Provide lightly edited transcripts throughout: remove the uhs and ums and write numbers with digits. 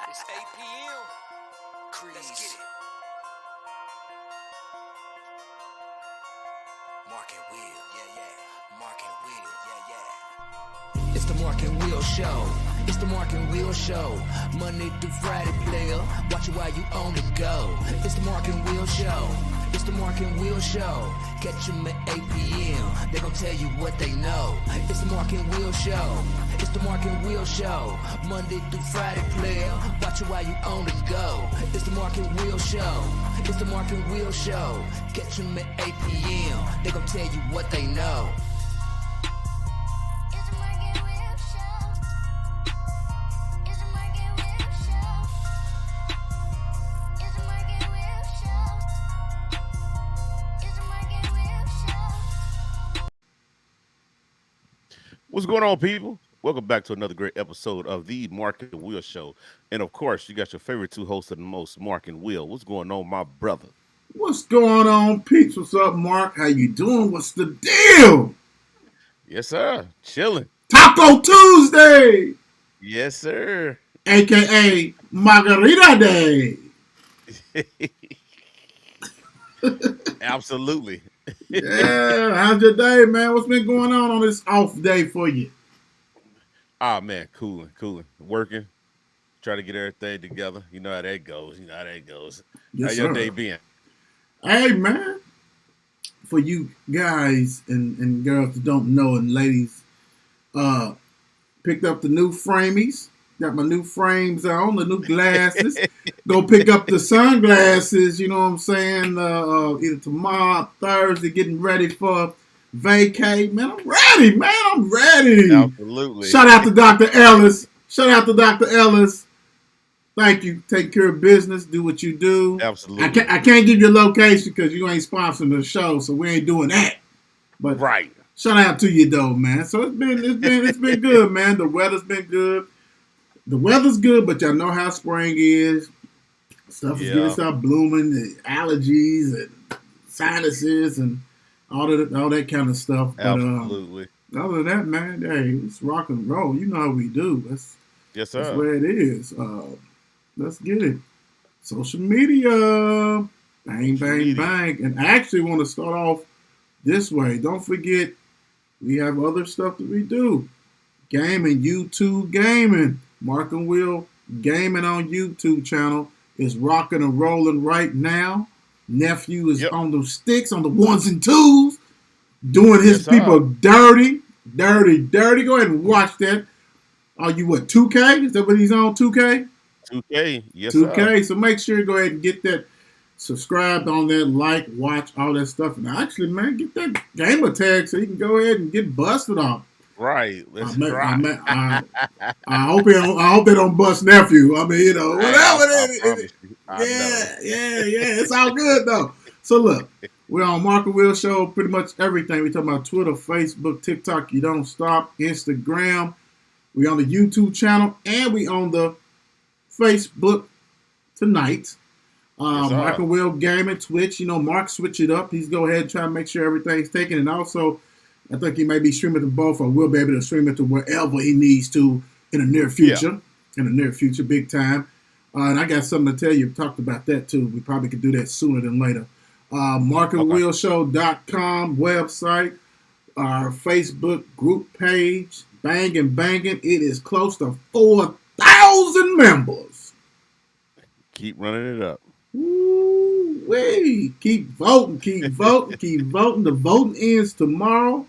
It's 8 p.m. Let's get it. Mark and Will, yeah. Mark and Will, yeah. It's the Mark and Will Show. It's the Mark and Will Show. Monday through Friday, player. Watch it while you on the go. It's the Mark and Will Show. It's the Mark and Will Show. Catch them at 8 p.m. They gon' tell you what they know. It's the Mark and Will Show. It's the Mark and Will Show. Monday through Friday, player. Watch it while you on the go. It's the Mark and Will Show. It's the Mark and Will Show. Catch them at 8 p.m. They gon' tell you what they know. What's going on, people? Welcome back to another great episode of the Mark and Will Show. And of course, you got your favorite two hosts of the most, Mark and Will. What's going on, my brother? What's going on, peeps? What's up, Mark? How you doing? What's the deal? Yes, sir. Chilling. Taco Tuesday, Yes, sir. a.k.a. Margarita Day. Absolutely. Yeah, how's your day, man? What's been going on this off day for you? Ah, man, cooling. Working. Try to get everything together. You know how that goes. Yes, how your sir. day been? Hey, man, for you guys and girls that don't know and ladies, picked up the new framies. Got my new frames on, the new glasses. Go pick up the sunglasses, you know what I'm saying? Either tomorrow, Thursday, getting ready for vacay. Man, I'm ready, man. I'm ready. Absolutely. Shout out to Dr. Ellis. Thank you. Take care of business. Do what you do. Absolutely. I can't give you a location because you ain't sponsoring the show, so we ain't doing that. But Right. shout out to you though, man. So it's been good, man. The weather's been good. The weather's good, but y'all know how spring is. Stuff is getting start blooming, the allergies and sinuses and all that kind of stuff. But Absolutely. other than that, man, hey, it's rock and roll. You know how we do. Yes, sir. That's where it is. Let's get it. Social media. Bang, bang, bang. And I actually want to start off this way. Don't forget, we have other stuff that we do. Gaming, YouTube gaming. Mark and Will Gaming on YouTube channel is rocking and rolling right now. Nephew is on the sticks, on the ones and twos, doing his people dirty. Go ahead and watch that. Are you 2K? Is that what he's on, 2K? 2K, yes, 2K. sir. So make sure you go ahead and get that subscribed on that, like, watch, all that stuff. And actually, man, get that gamer tag so you can go ahead and get busted off. Right. Let's I hope they don't bust nephew. I mean, whatever it is. Yeah. It's all good though. So look, we're on Mark and Will Show. Pretty much everything. We talking about Twitter, Facebook, TikTok. You don't stop. Instagram. We on the YouTube channel and we on the Facebook tonight. Mark and Will Gaming, Twitch. Mark switch it up. He's go ahead and try to make sure everything's taken, and also. I think he may be streaming to both, or will be able to stream it to wherever he needs to in the near future. In the near future, big time. And I got something to tell you. We talked about that too. We probably could do that sooner than later. MarkandWillShow.com website, our Facebook group page, banging. It is close to 4,000 members. Keep running it up. Woo-wee. Keep voting. The voting ends tomorrow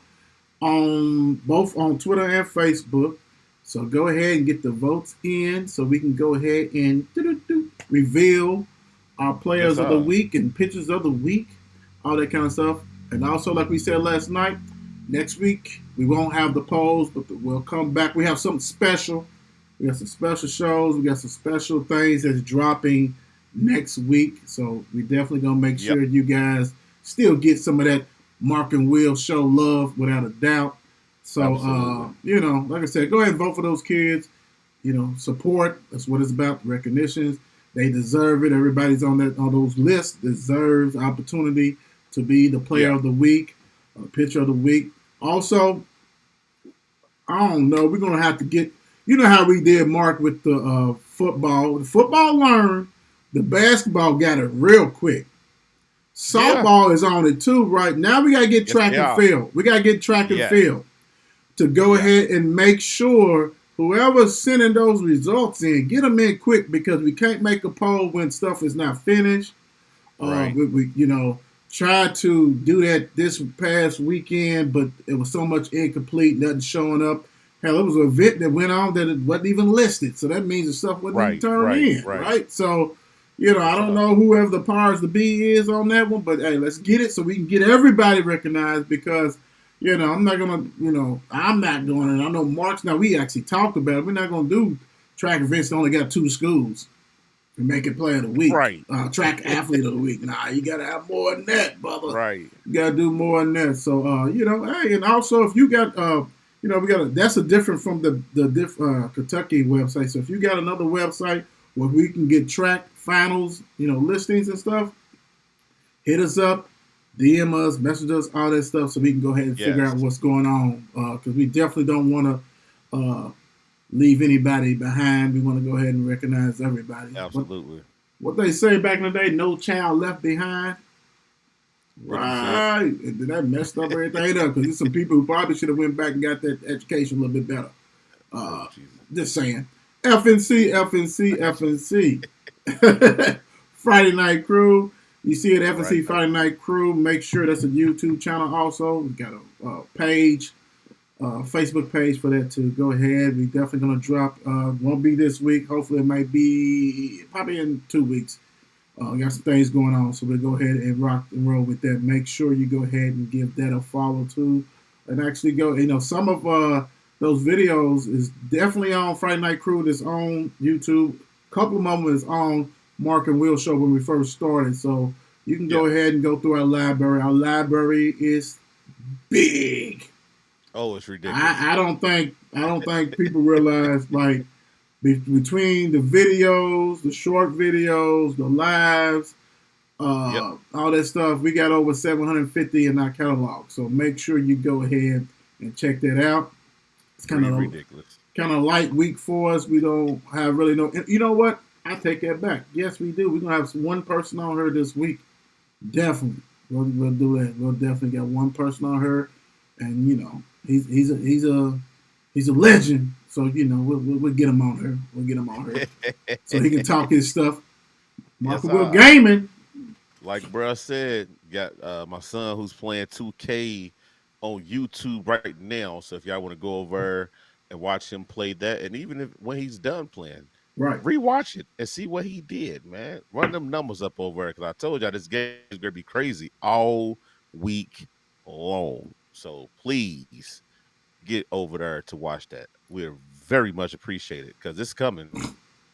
on both on Twitter and Facebook. So go ahead and get the votes in so we can go ahead and reveal our players of the week and pitchers of the week, all that kind of stuff. And also, like we said last night, next week we won't have the polls, but we'll come back. We have something special. We got some special shows. We got some special things that's dropping next week. So we definitely going to make sure you guys still get some of that Mark and Will Show love without a doubt. So, like I said, go ahead and vote for those kids. Support. That's what it's about. Recognitions. They deserve it. Everybody's on those lists deserves opportunity to be the player of the week, pitcher of the week. Also, I don't know. We're going to have to get, how we did, Mark, with the football. The football learned. The basketball got it real quick. Softball is on it too right now. We got to get track and field. We got to get track and field to go ahead and make sure whoever's sending those results in, get them in quick because we can't make a poll when stuff is not finished. Right. We tried to do that this past weekend, but it was so much incomplete, nothing showing up. Hell, it was an event that went on that it wasn't even listed, so that means the stuff wasn't even turned in, right? So, I don't know whoever the powers to be is on that one, but hey, let's get it so we can get everybody recognized because, I'm not going to, I'm not doing it. I know Mark's now, we actually talked about it. We're not going to do track events that only got 2 schools and make it player of the week. Right. Track athlete of the week. Nah, you got to have more than that, brother. Right. You got to do more than that. So, hey, and also if you got, that's a different from the Kentucky website. So if you got another website where we can get track finals, listings and stuff, hit us up, DM us, message us, all that stuff so we can go ahead and figure out what's going on. Because we definitely don't want to leave anybody behind. We want to go ahead and recognize everybody. Absolutely. What they say back in the day, no child left behind. Right. And that messed up everything up because there's some people who probably should have went back and got that education a little bit better. Just saying. FNC. Friday Night Crew. You see it, FNC Friday Night Crew. Make sure that's a YouTube channel also. We've got a page, Facebook page for that too. Go ahead. We're definitely going to drop. Won't be this week. Hopefully it might be probably in 2 weeks. Got some things going on, so we'll go ahead and rock and roll with that. Make sure you go ahead and give that a follow too, and actually go. Some of those videos is definitely on Friday Night Crew. That's on YouTube. A couple of them is on Mark and Will Show when we first started, so you can go ahead and go through our library. Our library is big. Oh, it's ridiculous. I don't think people realize between the videos, the short videos, the lives, all that stuff, we got over 750 in our catalog. So make sure you go ahead and check that out. It's kind of ridiculous. Kind of light week for us. We don't have really no. You know what? I take that back. Yes, we do. We're gonna have one person on her this week. Definitely, we'll do that. We'll definitely get one person on her, and he's a legend. So, we'll get him on her. We'll get him on her. So he can talk his stuff. Mark Will Gaming. Like bruh said, got my son who's playing 2K on YouTube right now. So if y'all want to go over and watch him play that, and even when he's done playing, rewatch it and see what he did, man. Run them numbers up over there because I told y'all this game is going to be crazy all week long. So please get over there to watch that. We're very much appreciated because it's coming.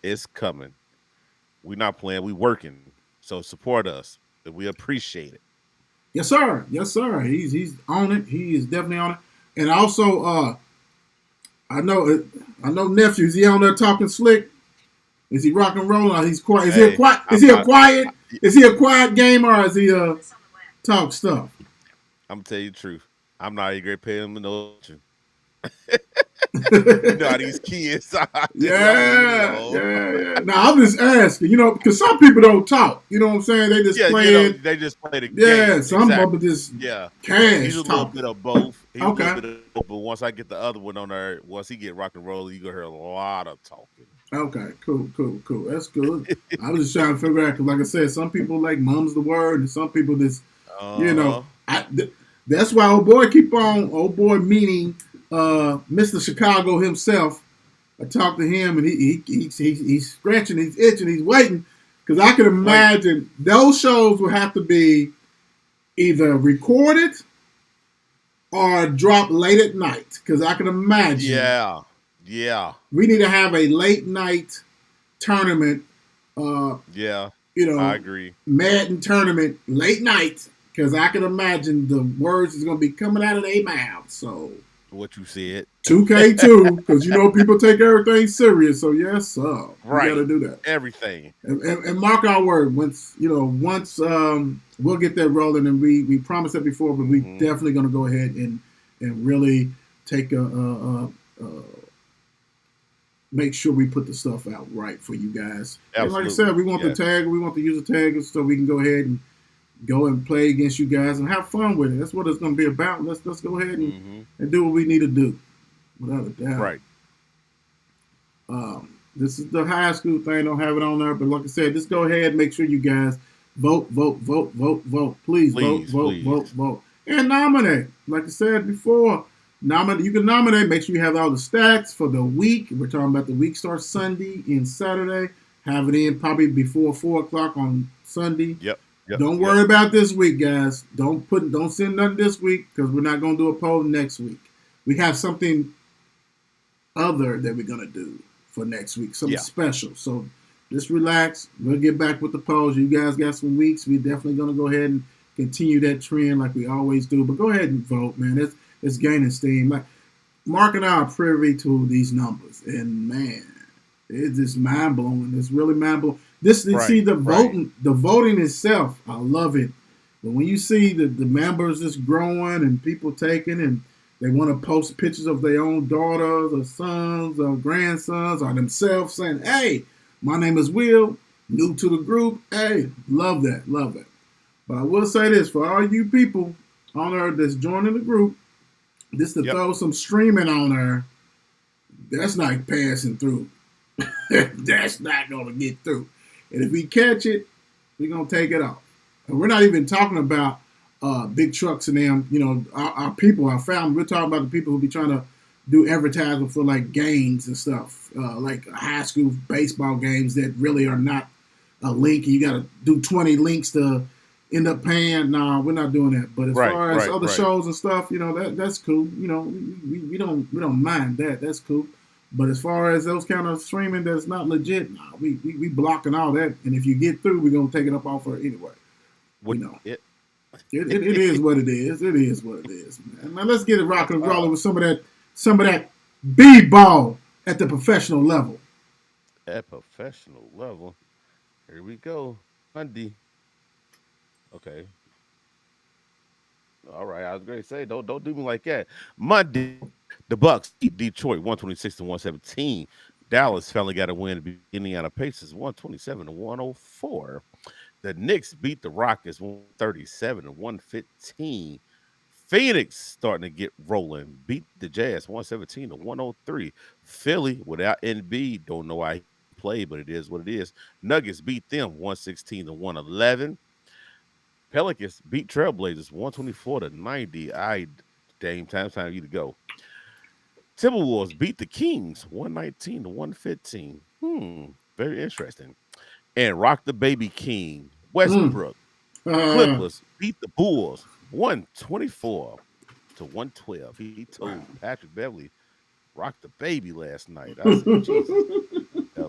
It's coming. We're not playing. We're working. So support us. We appreciate it. Yes, sir. Yes, sir. He's on it. He is definitely on it. And also, I know nephew. Is he on there talking slick? Is he rock and rolling? He's quiet. Is he a quiet? Is he a quiet? Is he a quiet gamer or is he talk stuff? I'm gonna tell you the truth. I'm not even gonna pay him no attention. You know how these kids are. Yeah. Now I'm just asking, because some people don't talk. You know what I'm saying? They just play it. They just play the game. Yeah, some of them just cash. He's a little bit of both. But once I get the other one on there, once he get rock and roll, you gonna hear a lot of talking. Okay, cool. That's good. I was just trying to figure out because, like I said, some people like mum's the word, and some people just, that's why old boy meaning Mr. Chicago himself. I talked to him, and he's scratching, he's itching, he's waiting because I can imagine those shows will have to be either recorded or dropped late at night because I can imagine. Yeah. We need to have a late night tournament. I agree. Madden tournament late night because I can imagine the words is going to be coming out of their mouth. So what you said, 2K2, because people take everything serious. So yes, sir, we got to do that. Everything, and mark our word. Once we'll get that rolling, and we promised that before, but we definitely going to go ahead and really take make sure we put the stuff out right for you guys. And like I Absolutely. said, we want the Yes. tag, we want the user tag, so we can go ahead and go and play against you guys and have fun with it. That's what it's going to be about. Let's go ahead Hmm. and do what we need to do, without a doubt. Right. This is the high school thing. Don't have it on there, but like I said, just go ahead and make sure you guys vote, vote, vote, vote, vote. Please, Please, vote, please. vote, vote, vote, and nominate. Like I said before, nominate. You can nominate. Make sure you have all the stats for the week. We're talking about the week starts Sunday and Saturday. Have it in probably before 4 o'clock on Sunday. Yep. Yep. Don't worry about this week, guys. Don't send nothing this week because we're not gonna do a poll next week. We have something other that we're gonna do for next week, something special. So just relax. We'll get back with the polls. You guys got some weeks. We're definitely gonna go ahead and continue that trend like we always do. But go ahead and vote, man. It's gaining steam. Like Mark and I are privy to these numbers, and man, it's just mind blowing. It's really mind blowing. See the voting, the voting itself. I love it. But when you see the members just growing and people taking and they want to post pictures of their own daughters or sons or grandsons or themselves saying, "Hey, my name is Will, new to the group." Hey, love that, love that. But I will say this for all you people on there that's joining the group, just to throw some streaming on there, that's not passing through. That's not going to get through. And if we catch it, we're going to take it off. And we're not even talking about big trucks and them, our people, our family. We're talking about the people who be trying to do advertising for like games and stuff, like high school baseball games that really are not a link. And you got to do 20 links to end up paying. Nah, we're not doing that. But as far as other shows and stuff, that's cool. We don't mind that. That's cool. But as far as those kind of streaming that's not legit, nah, we blocking all that. And if you get through, we're gonna take it up off her anyway. It is what it is. It is what it is, man. Now let's get it rocking and rolling with some of that b-ball at the professional level. At professional level, here we go. Monday. Okay. All right. I was going to say, don't do me like that. Monday, the Bucks beat Detroit 126 to 117. Dallas finally got a win to beat Indiana Pacers 127 to 104. The Knicks beat the Rockets 137 to 115. Phoenix starting to get rolling. Beat the Jazz 117 to 103. Philly without NB, don't know why he played, but it is what it is. Nuggets beat them 116 to 111. Pelicans beat Trailblazers 124 to 90. Dame, time for you to go. Timberwolves beat the Kings 119 to 115. Very interesting. And Rock the Baby King, Westbrook, Clippers beat the Bulls 124 to 112. He told Patrick Beverly, rock the baby last night. I said, Jesus. The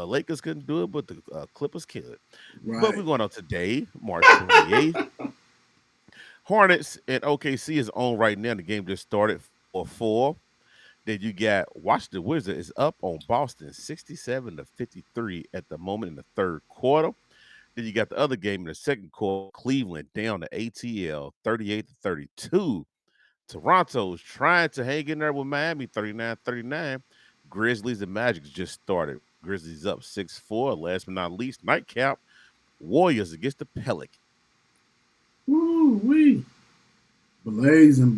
Lakers couldn't do it, but the Clippers could. Right. But we're going on today, March 28th. Hornets and OKC is on right now. The game just started 4-4. Then you got Washington Wizards is up on Boston 67 to 53 at the moment in the third quarter. Then you got the other game in the second quarter, Cleveland down to ATL 38 to 32. Toronto's trying to hang in there with Miami 39-39. Grizzlies and Magic just started. Grizzlies up 6-4. Last but not least, nightcap, Warriors against the Pelicans. Woo-wee. Blazing.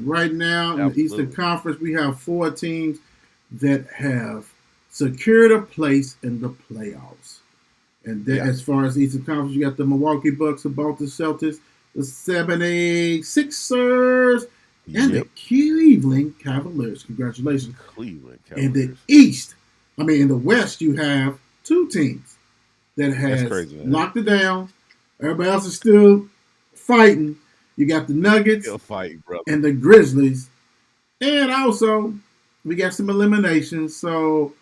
Right now in the Eastern Conference, we have 4 teams that have secured a place in the playoffs. And then as far as the Eastern Conference, you got the Milwaukee Bucks, the Boston Celtics, the 76ers, and the Cleveland Cavaliers. Congratulations. Cleveland Cavaliers. In the East, in the West, you have 2 teams that has locked it down. Everybody else is still fighting. You got the Nuggets and the Grizzlies. And also, we got some eliminations. So,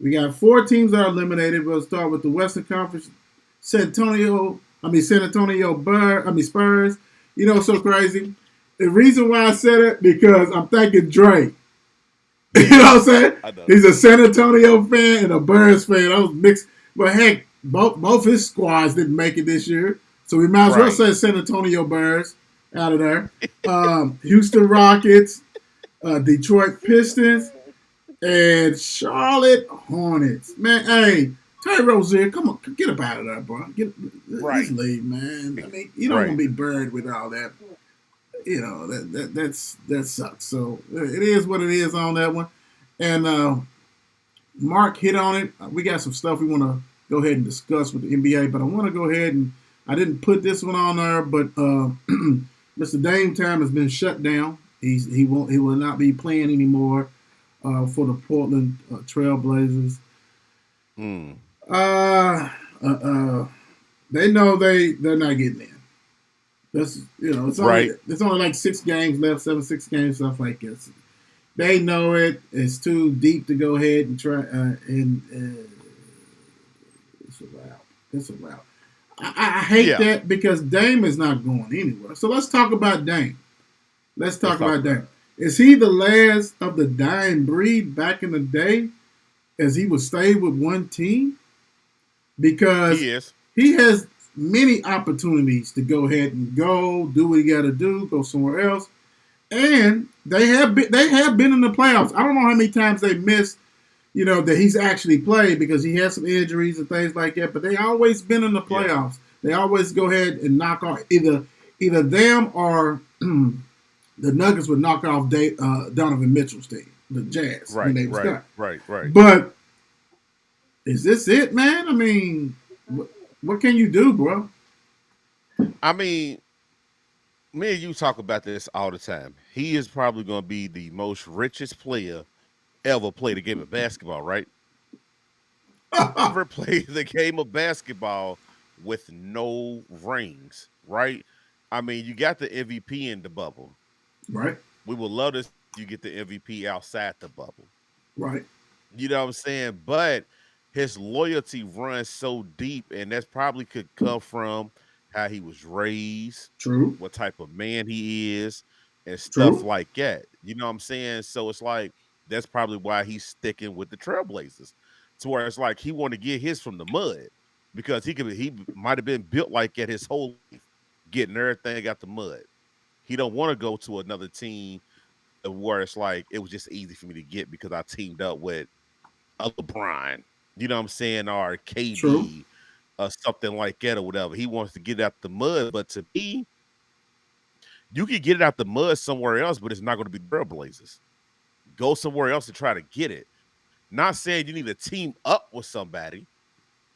we got 4 teams that are eliminated. We'll start with the Western Conference. San Antonio Spurs. So crazy. The reason why I said it, because I'm thanking Dre. You know what I'm saying? He's a San Antonio fan and a Spurs fan. I was mixed. But heck, both his squads didn't make it this year. So we might as well say San Antonio Spurs out of there. Houston Rockets, Detroit Pistons, And Charlotte Hornets. Man, hey, Terry Rozier, come on, get up out of there, bro. Right. Just leave, man. I mean, you don't Right. want to be buried with all that. You know, that sucks. So it is what it is on that one. And Mark hit on it. We got some stuff we want to go ahead and discuss with the NBA, but I want to go ahead and I didn't put this one on there, but Mr. Dame Time has been shut down. He will not be playing anymore for the Portland Trail Blazers. Mm. They know they're not getting in. That's it's only Right. it's only like 6 games left, 6 games, stuff like this. They know it. It's too deep to go ahead and try. And it's a wrap. It's a wrap. I hate that because Dame is not going anywhere. So let's talk about Dame. Let's talk about Dame. Is he the last of the dying breed back in the day, as he would stay with one team? Because He is. he has many opportunities to go ahead and do what he got to do, go somewhere else. And they have been in the playoffs. I don't know how many times they missed, that he's actually played because he has some injuries and things like that. But they always been in the playoffs. Yeah. They always go ahead and knock off either them or the Nuggets would knock off Donovan Mitchell's team, the Jazz, when they was done. Right. But is this it, man? I mean, what can you do, bro? I mean, me and you talk about this all the time. He is probably going to be the most richest player ever played a game of basketball, right? Ever played the game of basketball with no rings, right? I mean, you got the MVP in the bubble. Right. We would love to see you get the MVP outside the bubble. Right. You know what I'm saying? But his loyalty runs so deep, and that's probably could come from how he was raised, True, what type of man he is, and stuff True. like that. You know what I'm saying? So it's like that's probably why he's sticking with the Trailblazers, to where it's like he want to get his from the mud because he might have been built like that his whole life, getting everything out the mud. He don't want to go to another team where it's like it was just easy for me to get because I teamed up with a LeBron, you know what I'm saying, or KD, True. or something like that or whatever. He wants to get out the mud, but to me, you can get it out the mud somewhere else, but it's not going to be Trailblazers. Go somewhere else to try to get it. Not saying you need to team up with somebody,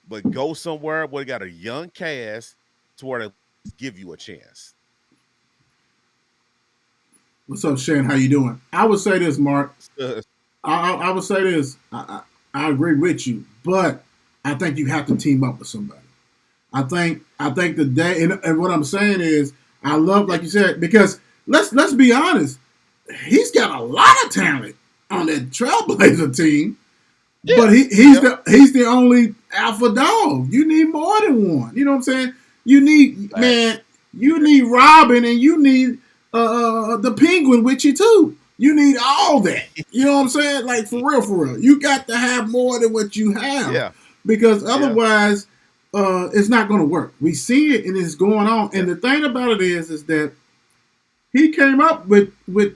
but go somewhere where you got a young cast to where they give you a chance. What's up, Shane? How you doing? I would say this, Mark. I would say this. I agree with you, but I think you have to team up with somebody. I think the day and what I'm saying is I love, like you said, because let's be honest, he's got a lot of talent on that Trailblazer team, but he's the only alpha dog. You need more than one. You know what I'm saying? You need you need Robin and you need the Penguin with you too. You need all that. You know what I'm saying? Like for real. You got to have more than what you have. Yeah. Because otherwise, it's not going to work. We see it and it's going on. And the thing about it is that he came up with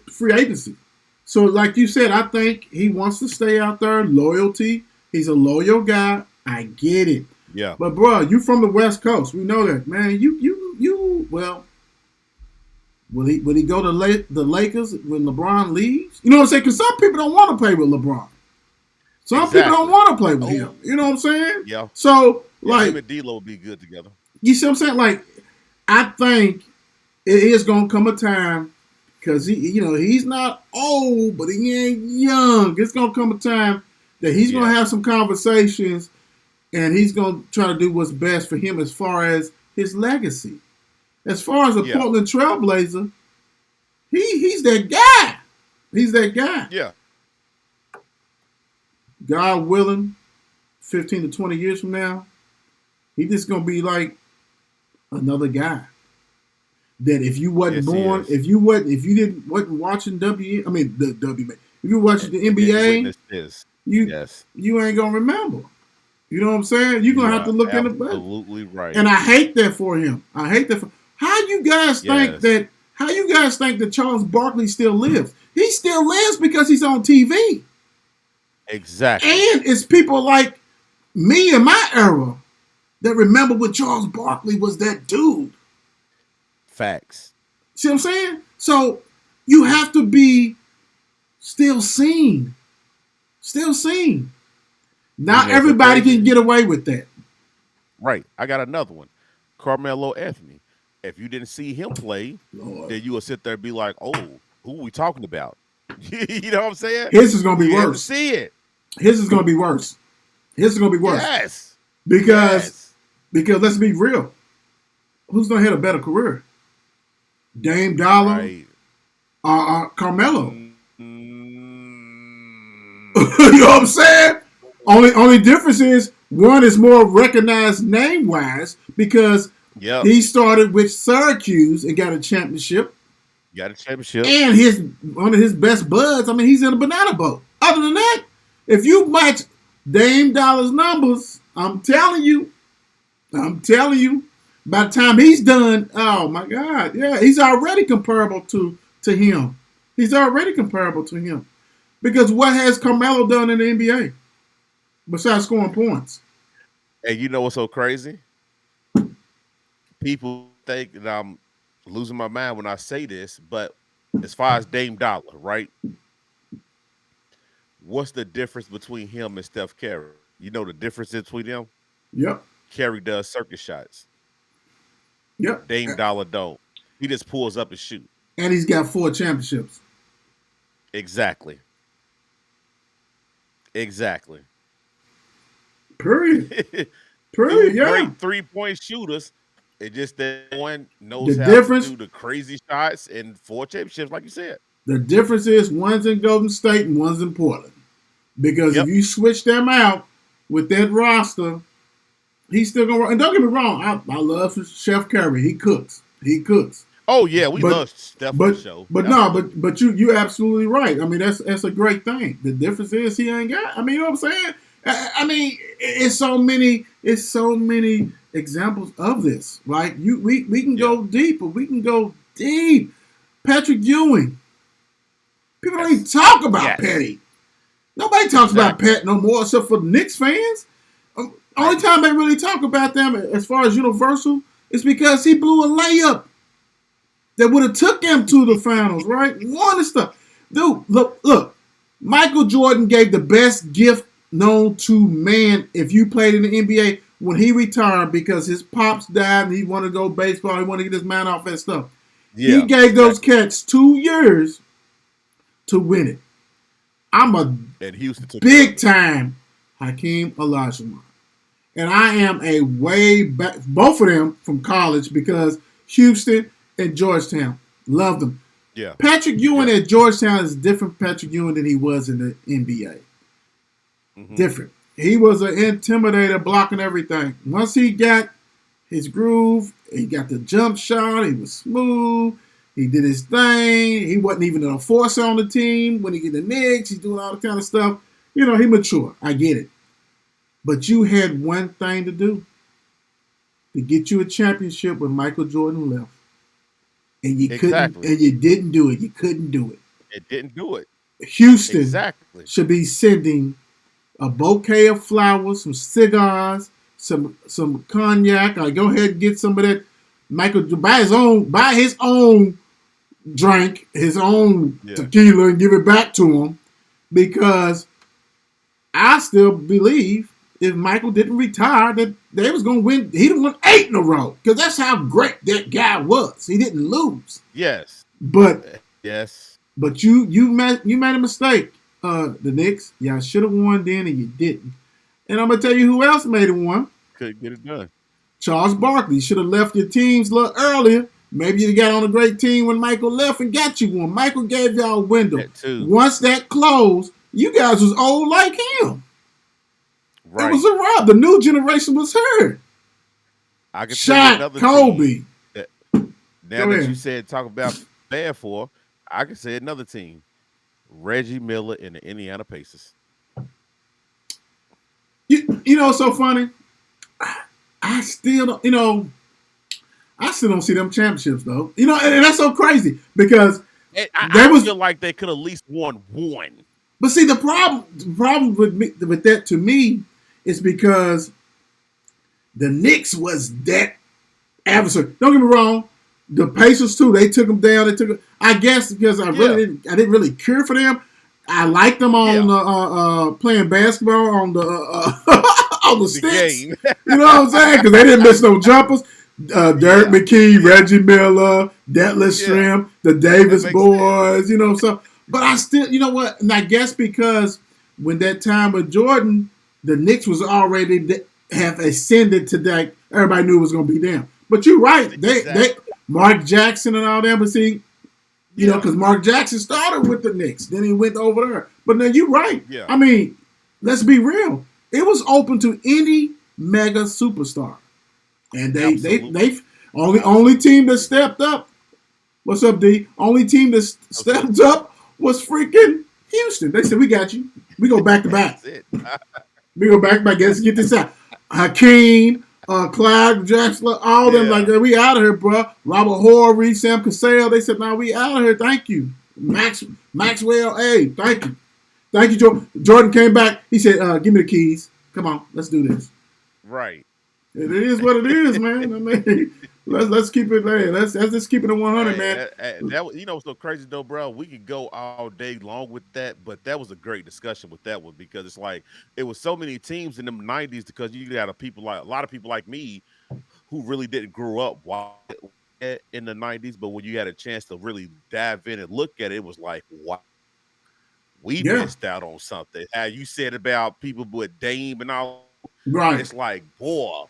free agency. So like you said, I think he wants to stay out there. Loyalty. He's a loyal guy. I get it. Yeah. But bro, you from the West Coast. We know that, man. Well, will he go to the Lakers when LeBron leaves? You know what I'm saying? Because some people don't want to play with LeBron. Some people don't want to play with him. You know what I'm saying? Yeah. So, like, him and D'Lo would be good together. You see what I'm saying? Like, I think it is going to come a time because he's not old, but he ain't young. It's going to come a time that he's going to have some conversations, and he's going to try to do what's best for him as far as his legacy. As far as a Portland Trailblazer, he's that guy. He's that guy. Yeah. God willing, 15 to 20 years from now, he's just going to be like another guy. That if you wasn't born, if you wasn't watching if you watching the NBA, you ain't going to remember. You know what I'm saying? You're going to have to look in the back. Absolutely right. And I hate that for him. How you guys think that Charles Barkley still lives? He still lives because he's on TV. Exactly. And it's people like me in my era that remember when Charles Barkley was that dude. Facts. See what I'm saying? So you have to be still seen. Still seen. You Not know, so everybody can crazy. get away with that. Right. I got another one. Carmelo Anthony. If you didn't see him play, Lord. then you will sit there and be like, "Oh, who are we talking about?" You know what I'm saying? His is gonna be You had to worse. see it. His is gonna be worse. His is gonna be worse. Yes. Because Yes. let's be real. Who's gonna have a better career? Dame Dollar Right. or Carmelo? Mm, You know what I'm saying? Only difference is one is more recognized name wise because yep. he started with Syracuse and got a championship. Got a championship. And his one of his best buds, I mean, he's in a banana boat. Other than that, if you match Dame Dollar's numbers, I'm telling you, by the time he's done, oh my God, yeah, he's already comparable to him. He's already comparable to him. Because what has Carmelo done in the NBA besides scoring points? And you know what's so crazy? People think that I'm losing my mind when I say this, but as far as Dame Dollar, right? What's the difference between him and Steph Curry? You know the difference between them? Yep, Curry does circus shots. yep. Dame Dollar don't. He just pulls up and shoot. And he's got 4 championships. Exactly. Exactly. Period. Two Period. Yeah. great 3-point shooters. It just that one The knows how to difference do the crazy shots and 4 championships, like you said. the difference is one's in Golden State and one's in Portland. Because if Yep. you switch them out with that roster, he's still gonna. And don't get me wrong, I love Chef Curry. He cooks. He cooks. Oh yeah, we But love Steph for but show. but no, Absolutely. but you absolutely right. I mean that's a great thing. The difference is he ain't got. I mean, you know what I'm saying? I mean, it's so many examples of this. Like we can Yeah. go deeper. We can go deep. Patrick Ewing. People don't even Yes. talk about Yes. Petty. Nobody talks about Exactly. Pat no more except for Knicks fans. Only Right. time they really talk about them as far as Universal is because he blew a layup that would have took them to the finals, right? Won and stuff. Dude, look. Michael Jordan gave the best gift known to man if you played in the NBA when he retired because his pops died and he wanted to go baseball. He wanted to get his mind off that stuff. He Yeah. gave those Exactly. cats 2 years to win it. I'm a And Houston took care of big it. time Hakeem Olajuwon. And I am a way back, both of them from college because Houston and Georgetown. Loved them. Yeah. Patrick Ewing Yeah. at Georgetown is different Patrick Ewing than he was in the NBA. Hmm. Different. He was an intimidator blocking everything. Once he got his groove, he got the jump shot, he was smooth, he did his thing, he wasn't even an enforcer on the team. When he get the Knicks, he's doing all the kind of stuff. You know, he mature. I get it. But you had one thing to do to get you a championship when Michael Jordan left. And you couldn't Exactly. and you didn't do it. You couldn't do it. It didn't do it. Houston Exactly. should be sending a bouquet of flowers, some cigars, some cognac. Go ahead and get some of that. Michael buy his own drink, his own Yeah. tequila, and give it back to him. Because I still believe if Michael didn't retire, that they was gonna win. He'd have won 8 in a row because that's how great that guy was. He didn't lose, Yes. but Yes. you made a mistake. The Knicks, y'all should have won then, and you didn't. And I'm gonna tell you who else made it one. Couldn't get it done. Charles Barkley should have left your teams a little earlier. Maybe you got on a great team when Michael left and got you one. Michael gave y'all a window. That too. Once that closed, you guys was old like him. It Right. was a rob. The new generation was her. I can tell you Shaq, another Kobe. team. That, now Go that ahead. you said talk about bad for, I can say another team. Reggie Miller and the Indiana Pacers. You know what's so funny? I still don't, I still don't see them championships though. And that's so crazy because And they I was feel like they could at least won one. But see, the problem with that to me is because the Knicks was that adversary. Don't get me wrong. The Pacers too. They took them down. I guess because I didn't really care for them. I liked them on playing basketball on the on the sticks. Game. You know what I'm saying? Because they didn't miss no jumpers. Derek McKee, Reggie Miller, Detlef Shrimp, the Davis boys. Sense. You know, so but I still, you know what? And I guess because when that time with Jordan, the Knicks was already have ascended to that. Everybody knew it was going to be them. But you're right. They Mark Jackson and all that. But see, you know, because Mark Jackson started with the Knicks, then he went over there. But now you're right. Yeah. I mean, let's be real. It was open to any mega superstar, and they only team that stepped up. What's up, D? Only team that stepped up was freaking Houston. They said, "We got you. We go back to back. We go back to back. Let's get this out." Hakeem, Clyde Drexler, all them like that. We out of here, bro. Robert Horry, Sam Cassell. They said, "No, we out of here. Thank you, Maxwell. Hey, thank you, Jordan." Jordan came back. He said, "Give me the keys. Come on, let's do this." Right. It is what it is, man. I mean, let's keep it there. Let's just keep it at 100, man. That you know what's so crazy though, bro? We could go all day long with that, but that was a great discussion with that one because it's like it was so many teams in the '90s because you got a lot of people like me who really didn't grow up in the '90s, but when you had a chance to really dive in and look at it, it was like, wow, we missed out on something. How you said about people with Dame and all, right? It's like, boy,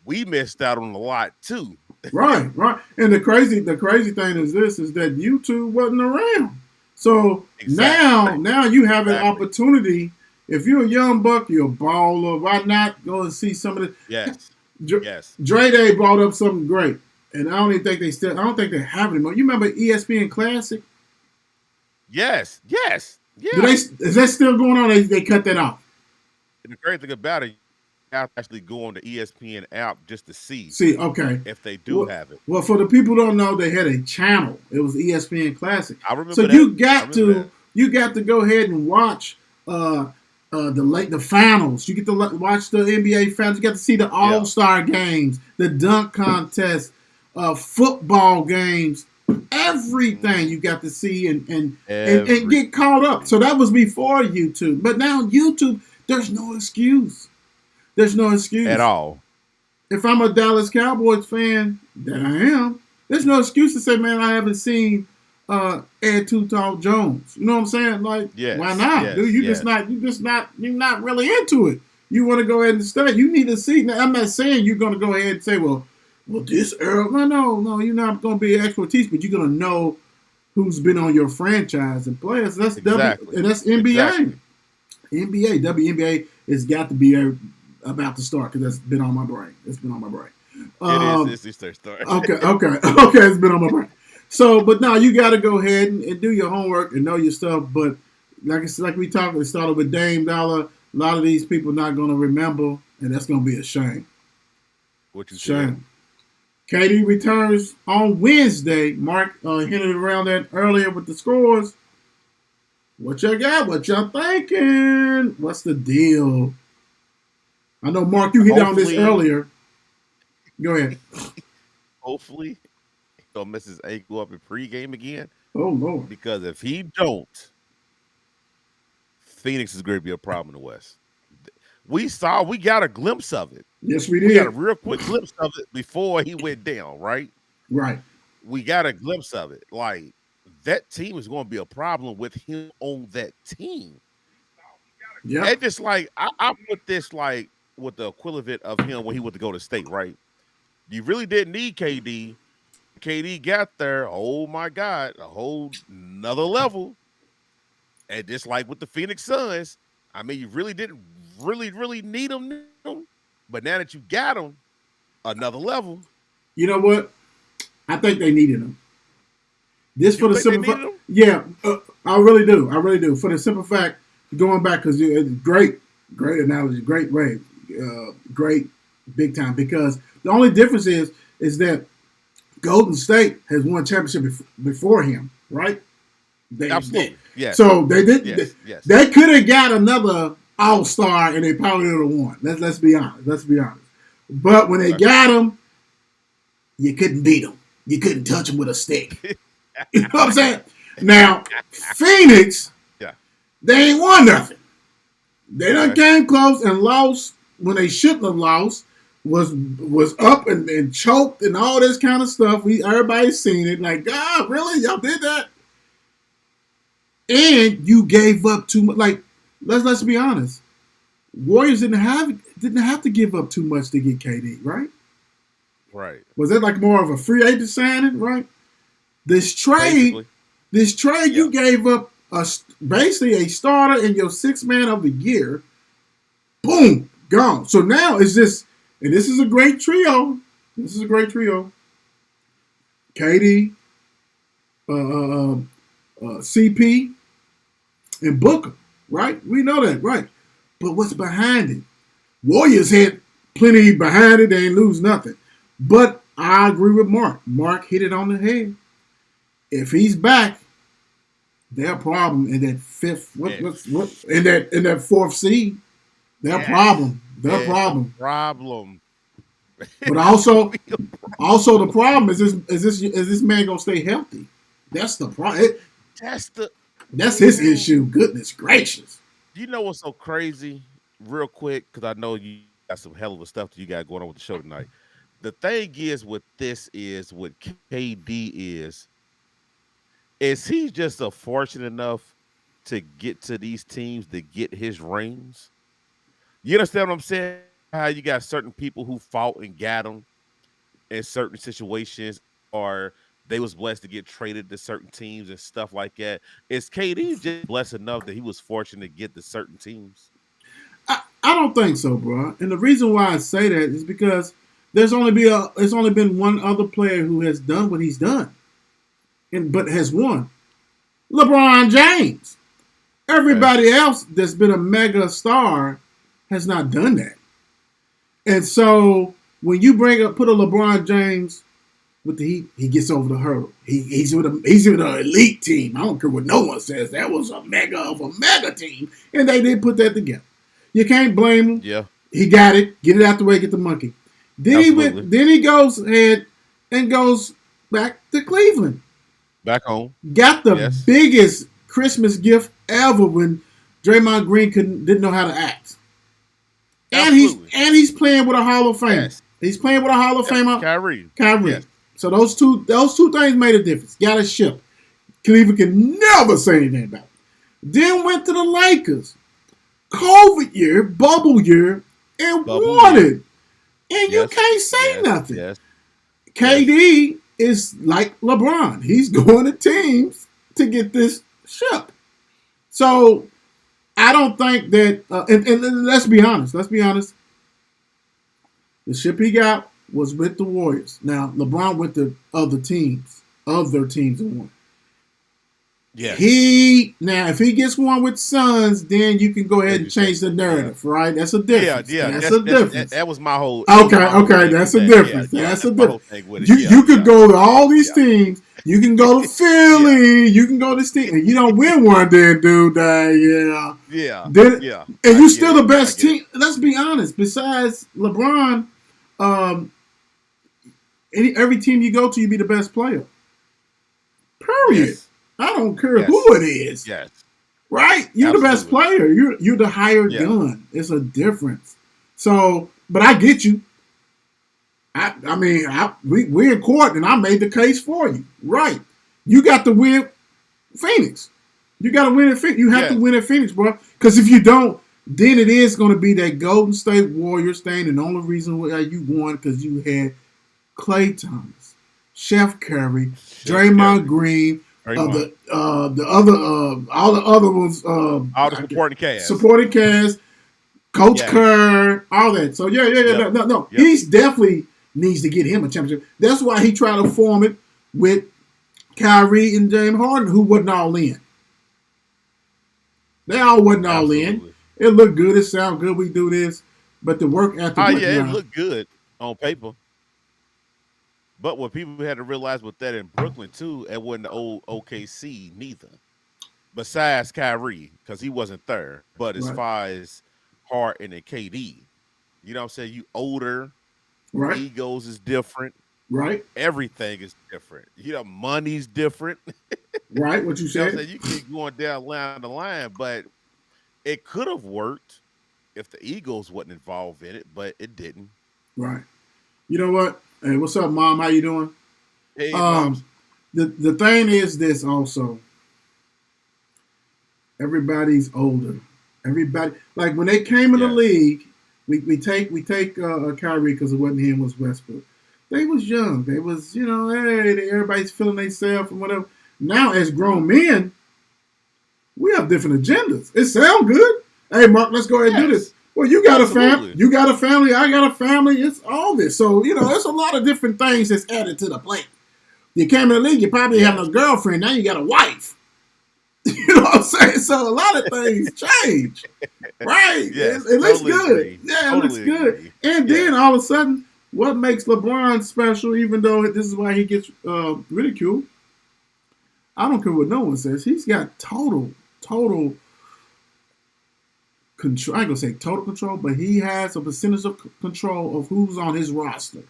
we missed out on a lot too. Right. And the crazy thing is that YouTube wasn't around. So now you have an opportunity. If you're a young buck, you're a baller. Why not go and see some of the? Yes. Dre Day brought up something great, and I don't think they have it anymore. You remember ESPN Classic? Yes. Yeah. Is that still going on? They cut that off. And the great thing about it, actually go on the ESPN app just to see okay, if they do have it. Well, for the people who don't know, they had a channel. It was ESPN Classic. I remember. So that. you got to go ahead and watch the finals. You get to watch the NBA finals. You got to see the All-Star games, the dunk contest, football games, everything you got to see and get caught up. So that was before YouTube. But now YouTube, there's no excuse. There's no excuse at all. If I'm a Dallas Cowboys fan, that I am, there's no excuse to say, man, I haven't seen Ed Too Tall Jones. You know what I'm saying? Like, why not? Dude, you're not really into it. You want to go ahead and study. You need to see. Now, I'm not saying you're going to go ahead and say, well, this Earl. No, you're not going to be expertise, but you're going to know who's been on your franchise and players. That's exactly. And that's NBA. Exactly. NBA, WNBA has got to be about to start because that's been on my brain. It's been on my brain. It's their start. Okay. It's been on my brain. So, but now you got to go ahead and do your homework and know your stuff. But like we talked, it started with Dame Dollar. A lot of these people not going to remember, and that's going to be a shame. What you shame? KD returns on Wednesday. Mark hinted around that earlier with the scores. What y'all got? What y'all thinking? What's the deal? I know, Mark, you hit on this earlier. Go ahead. Hopefully, he'll miss his ankle up in pregame again. Oh, Lord. Because if he don't, Phoenix is going to be a problem in the West. We got a glimpse of it. Yes, we did. We got a real quick glimpse of it before he went down, right? Right. We got a glimpse of it. Like, that team is going to be a problem with him on that team. Yeah. And just like, I put this like with the equivalent of him when he went to go to state, right? You really didn't need KD. KD got there, oh my God, a whole another level. And just like with the Phoenix Suns, I mean, you really didn't really need him. But now that you got him, another level. You know what? I think they needed him. This for the simple fact. Yeah, I really do. For the simple fact, going back, because it's great analogy, great way, great big time. Because the only difference is that Golden State has won championship before him, right? Absolutely. Yes. So they did. Yes. Yes. They could have got another All Star, and they probably would have won. Let's be honest. Let's be honest. But when they got him, you couldn't beat him. You couldn't touch him with a stick. You know what I'm saying? Now, Phoenix, Yeah. they ain't won nothing. They done Okay. came close and lost when they shouldn't have lost. Was up and choked and all this kind of stuff. Everybody's seen it. Like, God, really? Y'all did that? And you gave up too much. Like, let's be honest. Warriors didn't have to give up too much to get KD, right? Right. Was that like more of a free agent signing, right? This trade, Basically. you gave up basically a starter and your sixth man of the year. Boom, gone. So now it's this, and this is a great trio. This is a great trio. KD, CP, and Booker, right? We know that, right? But what's behind it? Warriors had plenty behind it. They ain't lose nothing. But I agree with Mark. Mark hit it on the head. If he's back, their problem in that fifth, in that fourth seed, their problem. Problem. But also the problem is this man gonna stay healthy? That's the problem. That's his issue. Goodness gracious. You know what's so crazy? Real quick, because I know you got some hell of a stuff that you got going on with the show tonight. The thing is with this is what KD is he just a fortunate enough to get to these teams to get his rings? You understand what I'm saying? How you got certain people who fought and got them in certain situations, or they was blessed to get traded to certain teams and stuff like that. Is KD just blessed enough that he was fortunate to get to certain teams? I don't think so, bro. And the reason why I say that is because there's only been one other player who has done what he's done, but has won. LeBron James. Everybody else that's been a mega star has not done that. And so when you put a LeBron James with the Heat, he gets over the hurdle. He's with an elite team. I don't care what no one says. That was a mega team, and they did put that together. You can't blame him. Yeah, he got it. Get it out the way. Get the monkey. Then he goes ahead and goes back to Cleveland. back home. Got the biggest Christmas gift ever when Draymond Green didn't know how to act. And he's playing with a Hall of Famer. Yes. He's playing with a Hall of Famer. Kyrie. Yes. So those two things made a difference. Got a ship. Cleveland can never say anything about it. Then went to the Lakers. COVID year, bubble year, and won it. And you can't say nothing. Yes. KD is like LeBron. He's going to teams to get this ship. So I don't think that, and let's be honest. The ship he got was with the Warriors. Now, LeBron went to other teams and won. Yeah. If he gets one with Suns, then you can go ahead and change the narrative, right? That's a difference. That's a difference. That was my whole. Okay. That's a difference. That's a difference. You could go to all these teams. You can go to Philly. You can go to Steve. And you don't win one, then, dude. And you're still the best team. Let's be honest. Besides LeBron, every team you go to, you be the best player. Period. Yes. I don't care who it is. Yes. Right? You're the best player. You're the hired gun. It's a difference. So, but I get you. We're in court, and I made the case for you. Right? You got to win Phoenix. You got to win at Phoenix. You have to win at Phoenix, bro. Because if you don't, then it is going to be that Golden State Warriors thing. And the only reason why you won because you had Klay Thomas, Chef Curry, Draymond Green. All the other ones, all the supporting cast, Coach Kerr, all that. So no. He's definitely needs to get him a championship. That's why he tried to form it with Kyrie and James Harden, who wasn't all in. They all wasn't all in. It looked good. It sounded good. We do this, but the work ethic. It looked good on paper. But what people had to realize with that in Brooklyn too, it wasn't the old OKC neither. besides Kyrie, because he wasn't there. But as Right. far as Harden and KD, you know what I'm saying? You older, Right. egos is different. Right. Everything is different. Money's different. Right. What you You know what I'm said. saying? You keep going down the line, but it could have worked if the Eagles wasn't involved in it, but it didn't. Right. You know what? Hey, what's up, Mom? How you doing? Hey, Um, moms. the thing is this also. Everybody's older. Everybody like when they came in the Yes. league, we take Kyrie because it wasn't him, it was Westbrook. They was young. They was hey, everybody's feeling themselves and whatever. Now as grown men, we have different agendas. It sounds good. Hey, Mark, let's go ahead and do this. Yes. Well, you got a family. Absolutely. You got a family. I got a family. It's all this. So there's a lot of different things that's added to the plate. You came in the league. You probably have Yes. a girlfriend. Now you got a wife. You know what I'm saying? So a lot of things change, right? Yes. It looks Totally good. agree. Yeah, it looks Totally good. agree. And Yes. then all of a sudden, what makes LeBron special, even though this is why he gets ridiculed, I don't care what no one says. He's got total control. I ain't gonna say total control, but he has a percentage of control of who's on his roster,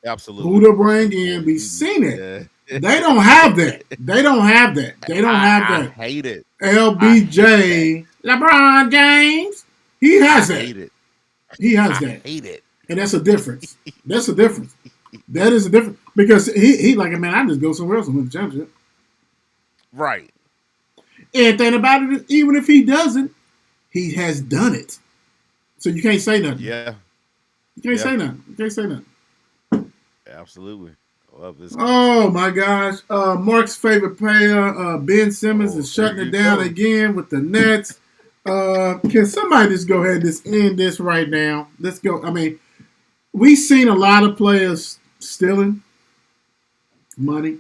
Absolutely. who to bring in. We've seen it. Yeah. They don't have that. They don't have that. They don't have I that. hate it. LBJ, LeBron James, he has I that. hate it. He has I that, hate it. and that's a difference. That's a difference. That is a difference because he like, man, I just go somewhere else and win the championship. Right. And thing about it is, even if he doesn't, he has done it. So you can't say nothing. Yeah. You can't Yeah. say nothing. You can't say nothing. Absolutely. I love this. Oh my gosh! Mark's favorite player, Ben Simmons, is there shutting you it down go. again with the Nets. Can somebody just go ahead and just end this right now? Let's go. I mean, we've seen a lot of players stealing money,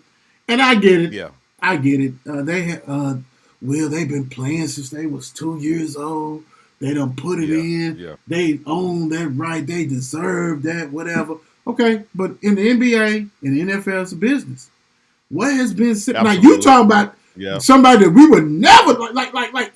and I get it. Yeah. I get it. They've been playing since they was 2 years old. They don't put it Yeah. in. Yeah. They own that right. They deserve that. Whatever. Okay, but in the NBA and the NFL, it's a business. What has been said? Now you Absolutely. talking about Yeah. somebody that we would never like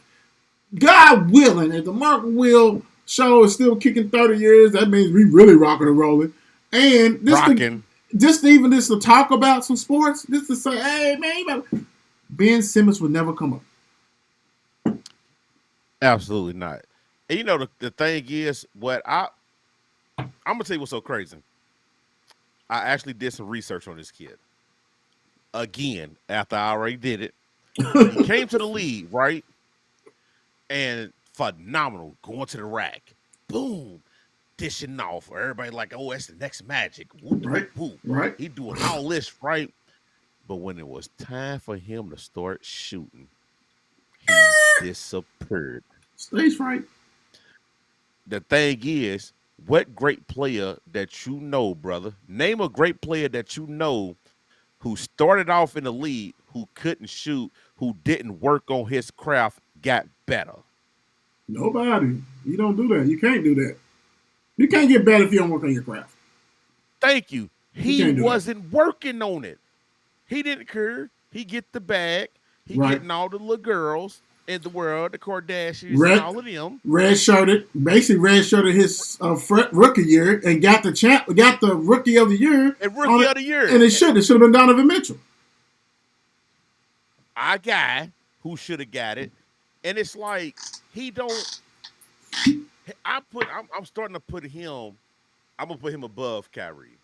God willing, if the Mark Will show is still kicking 30 years, that means we really rocking and rolling. And this Rocking. just to talk about some sports, just to say, hey man, Ben Simmons would never come up. Absolutely not. And the thing is, I'm gonna tell you what's so crazy. I actually did some research on this kid. Again, after I already did it. He came to the league, right? And phenomenal. Going to the rack. Boom. Dishing off. Everybody like, oh, that's the next Magic. Whoop, Right. whoop, whoop. Right? He doing all this, right? But when it was time for him to start shooting, he disappeared. Stage fright. The thing is, what great player that you know, brother? Name a great player that you know who started off in the league, who couldn't shoot, who didn't work on his craft, got better. Nobody. You don't do that. You can't do that. You can't get better if you don't work on your craft. Thank you. You He can't do that. wasn't working on it. He didn't care. He get the bag. He Right. getting all the little girls in the world, the Kardashians Red- and all of them. Basically red shirted his rookie year and got the rookie of the year. And rookie of the year. And it should have been Donovan Mitchell. Our guy who should have got it. And it's like he don't. I'm starting to put him. I'm gonna put him above Kyrie.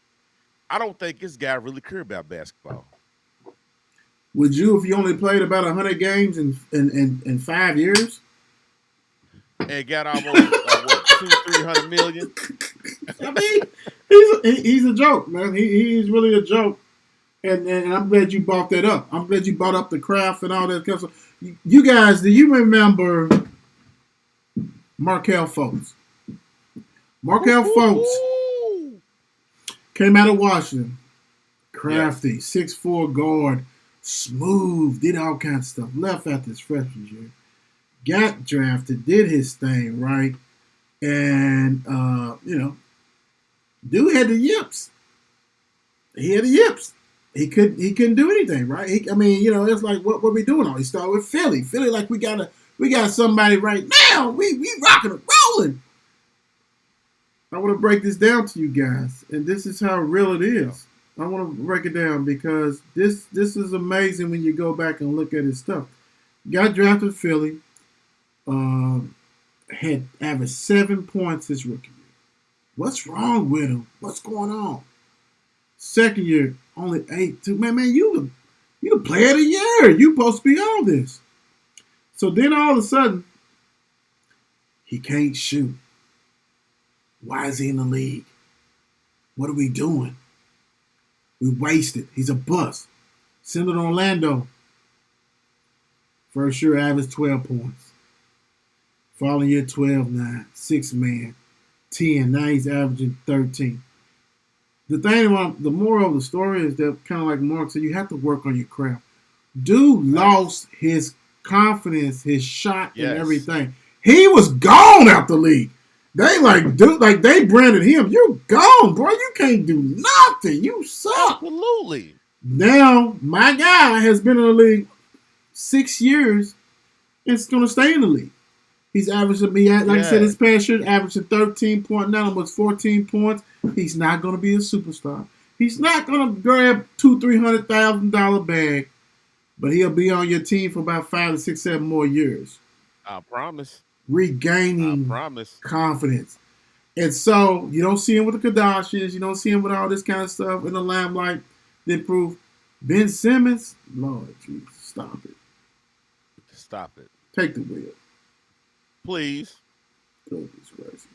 I don't think this guy really care about basketball. Would you if you only played about 100 games in 5 years? And got almost 200-300 million. I mean, he's a joke, man. He's really a joke. And I'm glad you brought that up. I'm glad you brought up the craft and all that kind of stuff. You guys, do you remember Markelle Fultz? Markelle Fultz came out of Washington. Crafty, 6'4" guard, smooth, did all kinds of stuff. Left after his freshman year. Got drafted, did his thing, right? And, dude had the yips. He had the yips. he couldn't do anything, right? I mean, it's like what we doing? He started with Philly. Philly, like we got somebody right now. We rocking and rolling. I want to break this down to you guys, and this is how real it is. I want to break it down because this is amazing when you go back and look at his stuff. Got drafted Philly, had averaged 7 points his rookie year. What's wrong with him? What's going on? Second year, only 8. Man, you the player of the year. You supposed to be all this. So then all of a sudden, he can't shoot. Why is he in the league? What are we doing? We wasted. He's a bust. Send it to Orlando. First year averaged 12 points. Following year 12-9. 6-man. 10. Now he's averaging 13. The thing about the moral of the story is that, kind of like Mark said, you have to work on your craft. Dude lost his confidence, his shot, and everything. He was gone out the league. They they branded him. You're gone, bro. You can't do nothing. You suck. Absolutely. Now, my guy has been in the league 6 years and is going to stay in the league. He's averaging, like I said, this past year, averaging 13.9, almost 14 points. He's not going to be a superstar. He's not going to grab $200,000-$300,000 bag, but he'll be on your team for about 5 to 6, 7 more years. I promise. Regaining confidence. And so you don't see him with the Kardashians. You don't see him with all this kind of stuff in the limelight. They prove Ben Simmons, Lord Jesus, stop it. Stop it. Take the wheel. Please. Goodness gracious.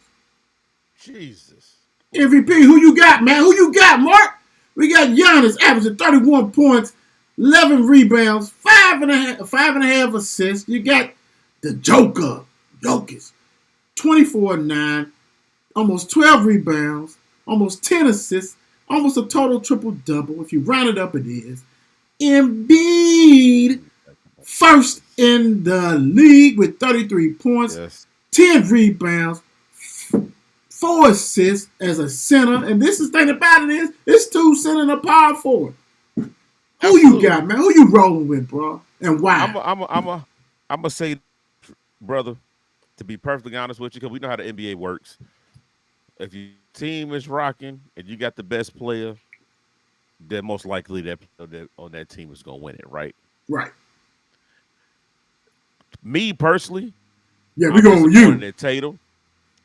Jesus. MVP, who you got, man? Who you got, Mark? We got Giannis averaging 31 points, 11 rebounds, 5.5 assists. You got the Joker, Jokic, 24-9, almost 12 rebounds, almost 10 assists, almost a total triple-double. If you round it up, it is. Embiid, first in the league with 33 points, 10 rebounds, 4 assists as a center. And this is the thing about it is, it's 2 center and a power forward. Who you got, man? Who you rolling with, bro? And why? I'm gonna say, brother, to be perfectly honest with you, because we know how the NBA works. If your team is rocking and you got the best player, then most likely that on that team is gonna win it, right? Right. Me personally, we're going with you. At Tatum.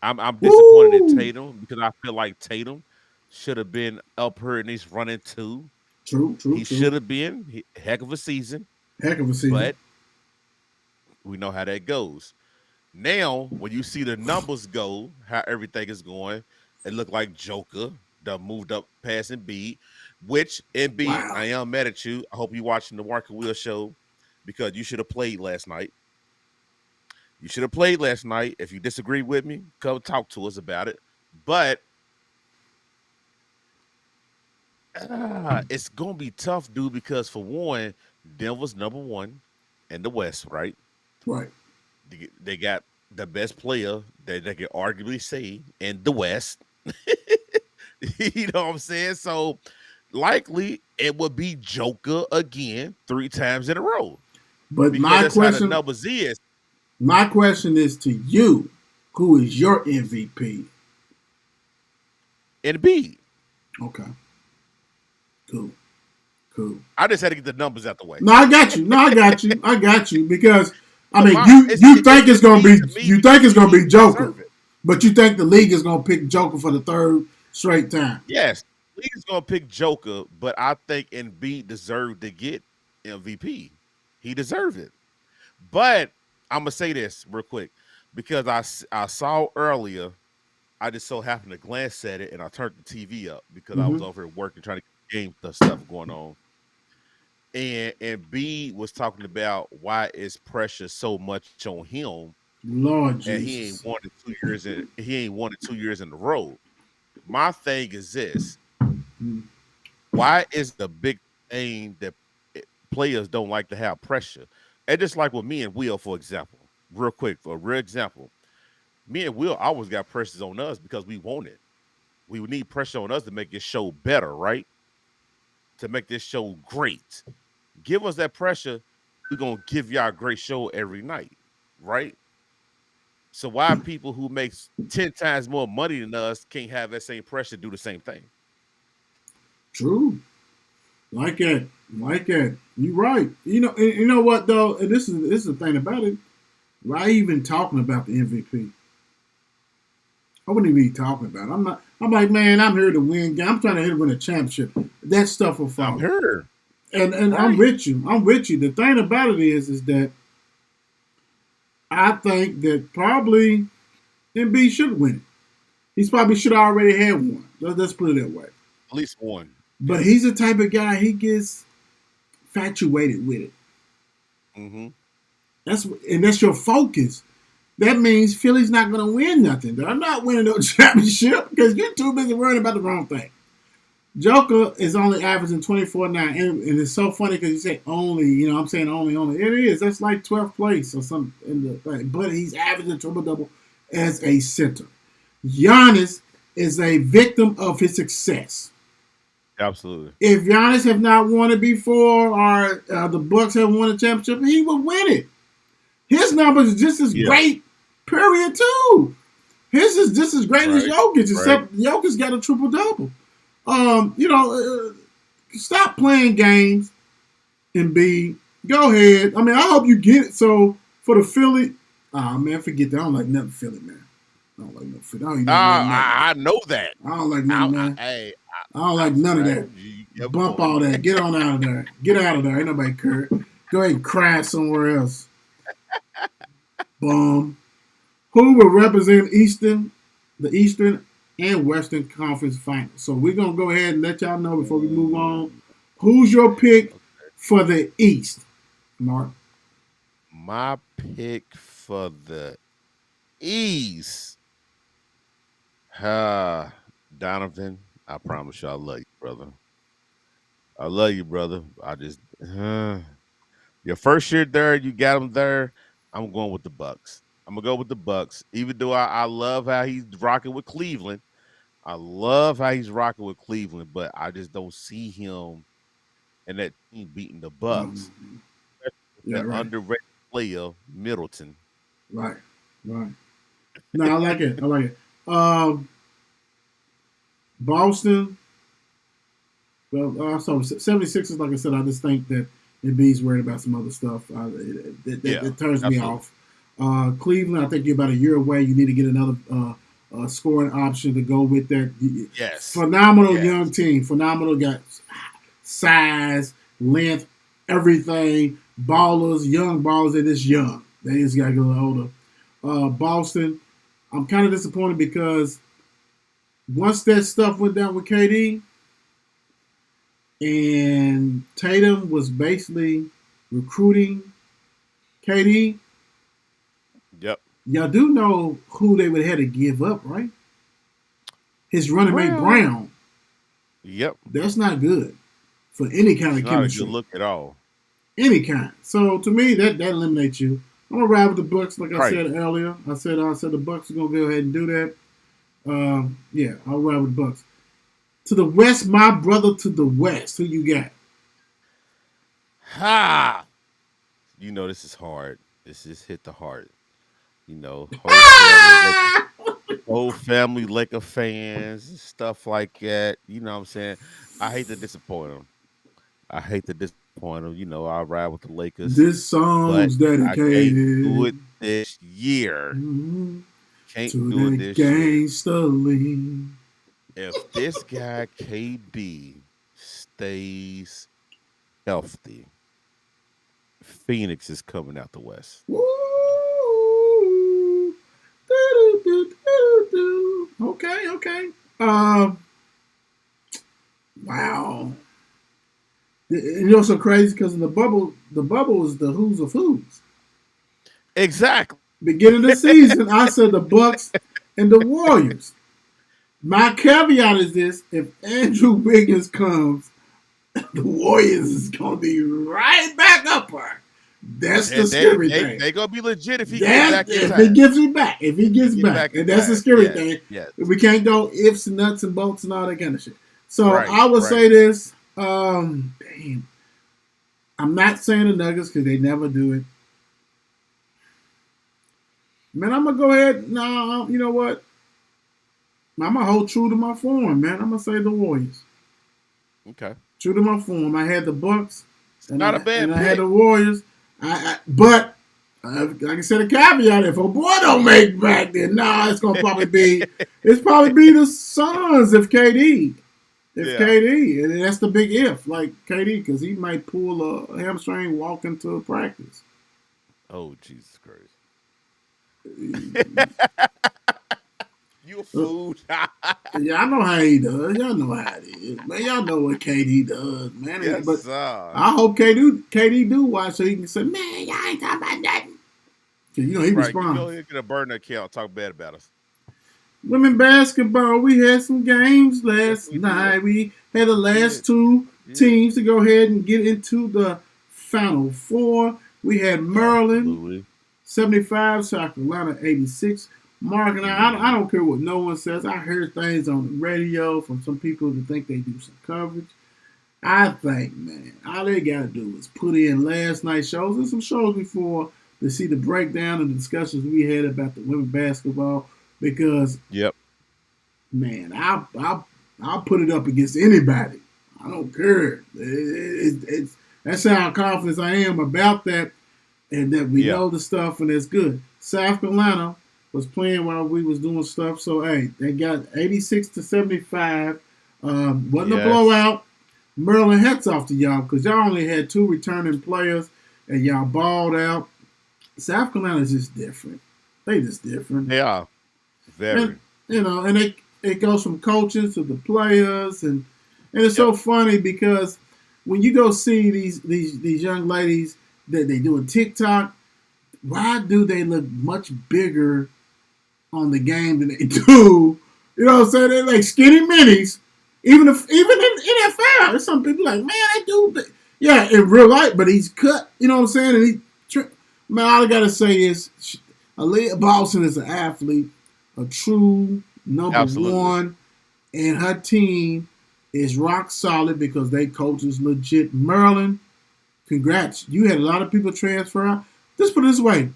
I'm disappointed in Tatum because I feel like Tatum should have been up here in this running too. True. He should have been. Heck of a season. But we know how that goes. Now, when you see the numbers go, how everything is going, it looked like Joker done moved up past Embiid, which Embiid, I am mad at you. I hope you're watching the Mark and Will show because you should have played last night. You should have played last night. If you disagree with me, come talk to us about it. But it's going to be tough, dude, because for one, Denver's number 1 in the West, right? Right. They got the best player that they can arguably say in the West. You know what I'm saying? So likely it would be Joker again 3 times in a row. But because my that's question, how the numbers is. My question is to you: who is your MVP? Embiid. Okay. Cool. I just had to get the numbers out the way. No, I got you. Because I mean, you think it's gonna be Joker, but you think the league is gonna pick Joker for the 3rd straight time. Yes, the league is gonna pick Joker, but I think Embiid deserved to get MVP. He deserved it. But I'm gonna say this real quick because I saw earlier. I just so happened to glance at it and I turned the TV up because I was over here working trying to get game stuff going on. And B was talking about why is pressure so much on him. Lord and Jesus. he ain't won it 2 years in he ain't won it 2 years in a row. My thing is this: why is the big thing that players don't like to have pressure? And just like with me and Will, for example, real quick, for a real example, me and Will always got pressures on us because we want it. We would need pressure on us to make this show better, right? to make this show great. Give us that pressure. We're gonna give y'all a great show every night, right? So why people who makes 10 times more money than us can't have that same pressure to do the same thing? True. Like that. Like that. You're right. You know what though? And this is the thing about it. Why even talking about the MVP? I wouldn't even be talking about it. I'm like, man, I'm here to win. I'm trying to win a championship. That stuff will follow. I'm here. And Right. I'm with you. I'm with you. The thing about it is that I think that probably MB should win it. He's probably should have already had one. Let's put it that way. At least one. But he's the type of guy, he gets infatuated with it. Mm-hmm. That's your focus. That means Philly's not going to win nothing. They're not winning no championship because you're too busy worrying about the wrong thing. Joker is only averaging 24-9, and it's so funny because you say only, I'm saying only. It is. That's like 12th place or something in the thing. But he's averaging triple-double as a center. Giannis is a victim of his success. Absolutely. If Giannis have not won it before or the Bucks have won a championship, he would win it. His numbers are just as great, period, too. His is just as great as Jokic, except Jokic's got a triple-double. Stop playing games and go ahead. I mean, I hope you get it. So, for the Philly, man, forget that. I don't like nothing Philly, man. I don't like no Philly. I know that. I don't like none of that. I don't like none of that. Bump all that. Get on out of there. Get out of there. Ain't nobody care. Go ahead and cry somewhere else. Bum. Who will represent the Eastern and Western Conference Finals? So we're going to go ahead and let y'all know before we move on. Who's your pick for the East, Mark? My pick for the East. Donovan, I promise you I love you, brother. I love you, brother. I just your first year there, you got him there. I'm going with the Bucks. I'm gonna go with the Bucks, even though I love how he's rocking with Cleveland. I love how he's rocking with Cleveland, but I just don't see him and that team beating the Bucks. Underrated player, Middleton. Right. No, I like it. Boston. Well, so 76ers, like I said, I just think that Embiid's worried about some other stuff. It turns me off. Cleveland, I think you're about a year away. You need to get another scoring option to go with that. Yes. Phenomenal young team. Phenomenal. Got size, length, everything. Ballers, young ballers. They're just young. They just got to get a little older. Boston, I'm kind of disappointed because once that stuff went down with KD and Tatum was basically recruiting KD, yep. Y'all do know who they would have to give up, right? His running mate Brown. Yep. That's not good for any kind of chemistry. Not a good look at all. Any kind. So to me, that eliminates you. I'm gonna ride with the Bucks, like I said earlier. I said the Bucks are gonna go ahead and do that. I'll ride with the Bucks. To the West, my brother. To the West, who you got? Ha! You know this is hard. This is hit the heart. You know, whole family Laker fans, stuff like that. You know what I'm saying? I hate to disappoint them. You know, I ride with the Lakers. This song's dedicated. I can't do it this year. Mm-hmm. Can't to do it this year. If this guy KB stays healthy, Phoenix is coming out the West. Woo! Okay. Wow. And you're so crazy because in the bubble is the who's of who's. Exactly. Beginning of the season, I said the Bucks and the Warriors. My caveat is this: if Andrew Wiggins comes, the Warriors is gonna be right back up there. That's the scary thing. They're gonna be legit if he gets back. If he gets back, and that's the scary thing. Yes. We can't go ifs and nuts and bolts and all that kind of shit. So I would say this: Damn. I'm not saying the Nuggets because they never do it. Man, I'm gonna go ahead. No, you know what? I'm gonna hold true to my form, man. I'm gonna say the Warriors. Okay. True to my form. I had the Bucks, and Not a bad I had pick. the Warriors. But like I said, a caveat: if a boy don't make back, then it's gonna probably be the Suns if KD. If Yeah. KD, and that's the big if, like KD, because he might pull a hamstring walking to practice. Oh, Jesus Christ. You a fool. Yeah, I know how he does. Y'all know how it is, man. Y'all know what KD does, man. Yes, But sir. I hope KD do watch so he can say, man, y'all ain't talking about nothing. Cause he Right. Go responds. ahead and get a burner account. Talk bad about us. Women basketball, we had some games Yes, last we night. did. We had the last Did. two Yeah. teams to go ahead and get into the Final Four. We had Maryland Absolutely. 75, South Carolina 86. Mark and I don't care what no one says. I heard things on the radio from some people that think they do some coverage. I think, man, all they got to do is put in last night's shows and some shows before to see the breakdown and the discussions we had about the women basketball. Because, Yep. man, I'll put it up against anybody. I don't care. That's how confident I am about that, and that we Yeah. know the stuff, and it's good. South Carolina was playing while we was doing stuff, so hey, they got 86-75. Wasn't a Yes. blowout. Maryland, hats off to y'all because y'all only had 2 returning players and y'all balled out. South Carolina's just different. They just different. They are. Very. And it goes from coaches to the players, and it's so funny because when you go see these young ladies that they doing TikTok, why do they look much bigger on the game than they do? You know what I'm saying? They're like skinny minis. Even in NFL, there's some people like, man, that dude, yeah, in real life, but he's cut. You know what I'm saying? And man, all I gotta say is, Aaliyah Boston is an athlete, a true number Absolutely. one, and her team is rock solid because they coach is legit. Maryland, congrats. You had a lot of people transfer out. Let's put it this way.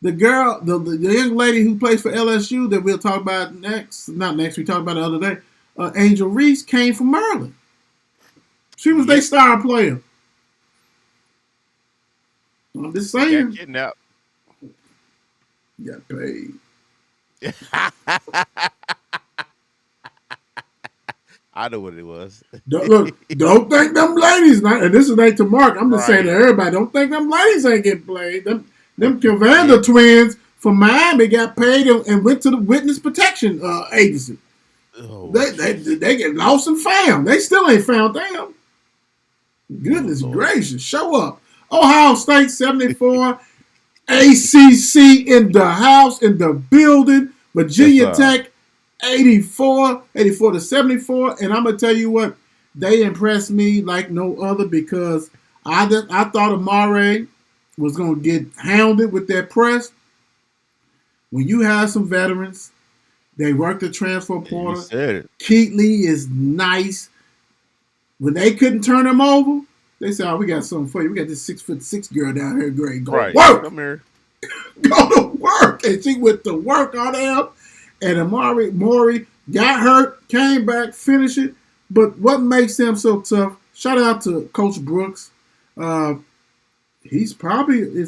The girl, the young lady who plays for LSU that we'll talk about not next, we talked about the other day, Angel Reese came from Maryland. She was their star player. I'm just saying. Got kidnapped. Got paid. I know what it was. Don't think them ladies, and this is ain't to Mark, I'm just saying to everybody, don't think them ladies ain't getting played. Them Cavander twins from Miami got paid and went to the witness protection agency. Oh, they get lost and found. They still ain't found them. Goodness gracious. Show up. Ohio State 74. ACC in the house, in the building. Virginia Tech 84 to 74. And I'm going to tell you what, they impressed me like no other because I thought Amare was going to get hounded with that press. When you have some veterans, they work the transfer portal. Keatley is nice. When they couldn't turn him over, they said, we got something for you. We got this 6'6" girl down here, great. Go work. Come here. Go to work. And she went to work on them. And Maury got hurt, came back, finished it. But what makes them so tough, shout out to Coach Brooks. Is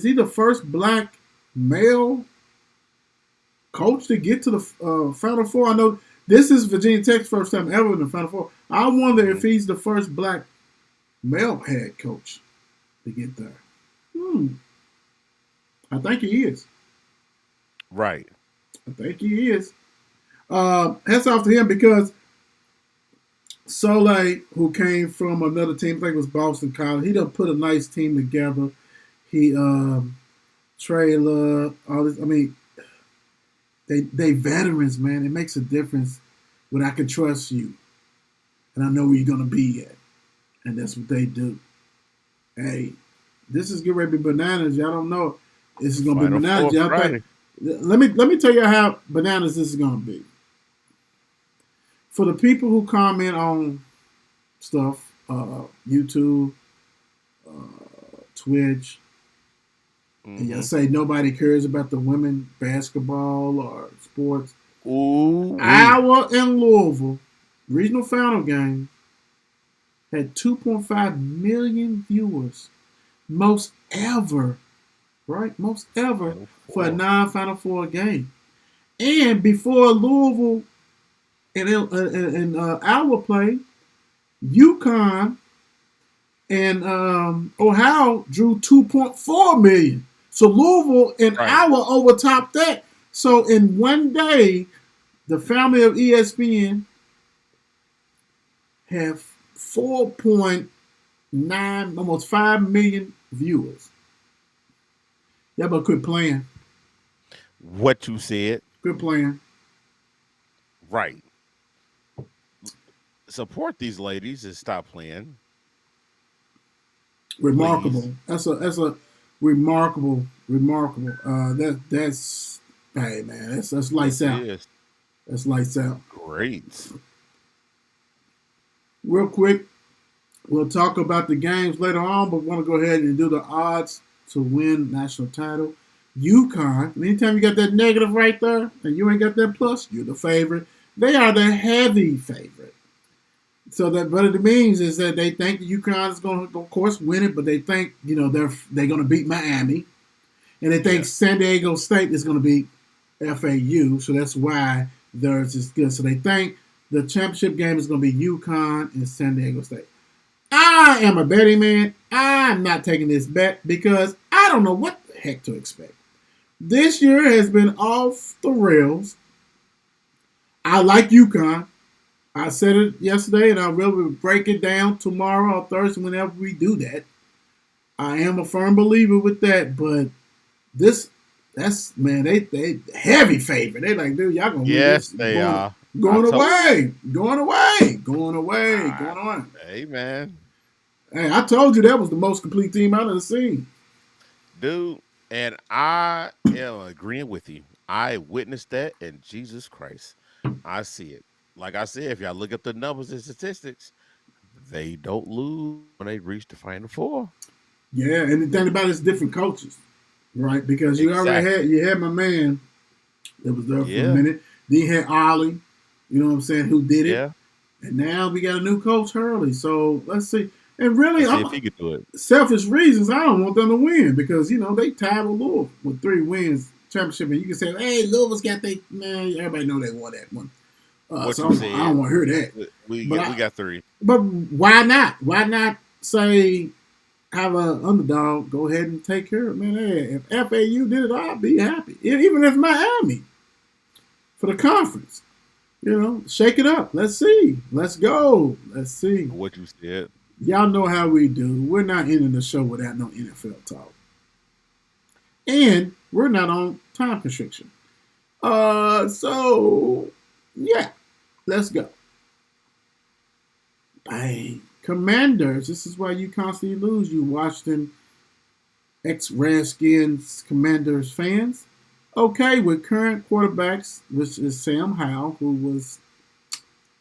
he the first black male coach to get to the Final Four? I know this is Virginia Tech's first time ever in the Final Four. I wonder if he's the first black male head coach to get there. I think he is. Right. I think he is. Hats off to him because Soleil, who came from another team, I think it was Boston College, he done put a nice team together. He, Trailer, all this, I mean, they veterans, man. It makes a difference when I can trust you. And I know where you're going to be at. And that's what they do. Hey, this is getting ready to be bananas. Y'all don't know. This is going to be bananas. Y'all think, let me tell you how bananas this is going to be. For the people who comment on stuff, YouTube, Twitch, and y'all say nobody cares about the women basketball or sports. Ooh, Iowa and Louisville regional final game had 2.5 million viewers, most ever, right? Most ever for a non-Final Four game. And before Louisville and Iowa played, UConn and Ohio drew 2.4 million. So Louisville and Iowa overtopped that. So in one day, the family of ESPN have 4.9, almost 5 million viewers. Y'all better quit playing. What you said. Quit playing. Right. Support these ladies and stop playing. Remarkable. Please. That's a remarkable. That's hey man, that's lights out. Yes. That's lights out. Great. Real quick, we'll talk about the games later on, but we want to go ahead and do the odds to win national title. UConn, anytime you got that negative right there and you ain't got that plus, you're the favorite. They are the heavy favorite. So that what it means is that they think that UConn is going to, of course, win it, but they think they're going to beat Miami, and they think San Diego State is going to beat FAU. So that's why theirs is good. So they think the championship game is going to be UConn and San Diego State. I am a betting man. I'm not taking this bet because I don't know what the heck to expect. This year has been off the rails. I like UConn. I said it yesterday, and I will break it down tomorrow or Thursday whenever we do that. I am a firm believer with that, but that's they heavy favorite. They like, dude, y'all gonna win this. They are. Going away. Hey, man. Hey, I told you that was the most complete team I've ever seen. Dude, and I am agreeing with you. I witnessed that, and Jesus Christ, I see it. Like I said, if y'all look up the numbers and statistics, they don't lose when they reach the Final Four. Yeah, and the thing about it is different coaches, right? Because you already had my man that was there for a minute. Then you had Ollie, you know what I'm saying, who did it. Yeah. And now we got a new coach, Hurley. So let's see. And really, if he could do it. Selfish reasons, I don't want them to win because, they tied with Louisville with 3 wins championship. And you can say, hey, Louisville's got man, everybody know they won that one. So I don't want to hear that. We got 3. But why not? Why not say have an underdog go ahead and take care of it? Man, hey, if FAU did it, I'd be happy. Even if Miami for the conference. Shake it up. Let's see. Let's go. Let's see. What you said. Y'all know how we do. We're not ending the show without no NFL talk. And we're not on time constriction. So, yeah. Let's go. Bang. Commanders. This is why you constantly lose, you Washington ex-Redskins Commanders fans. Okay, with current quarterbacks, which is Sam Howell, who was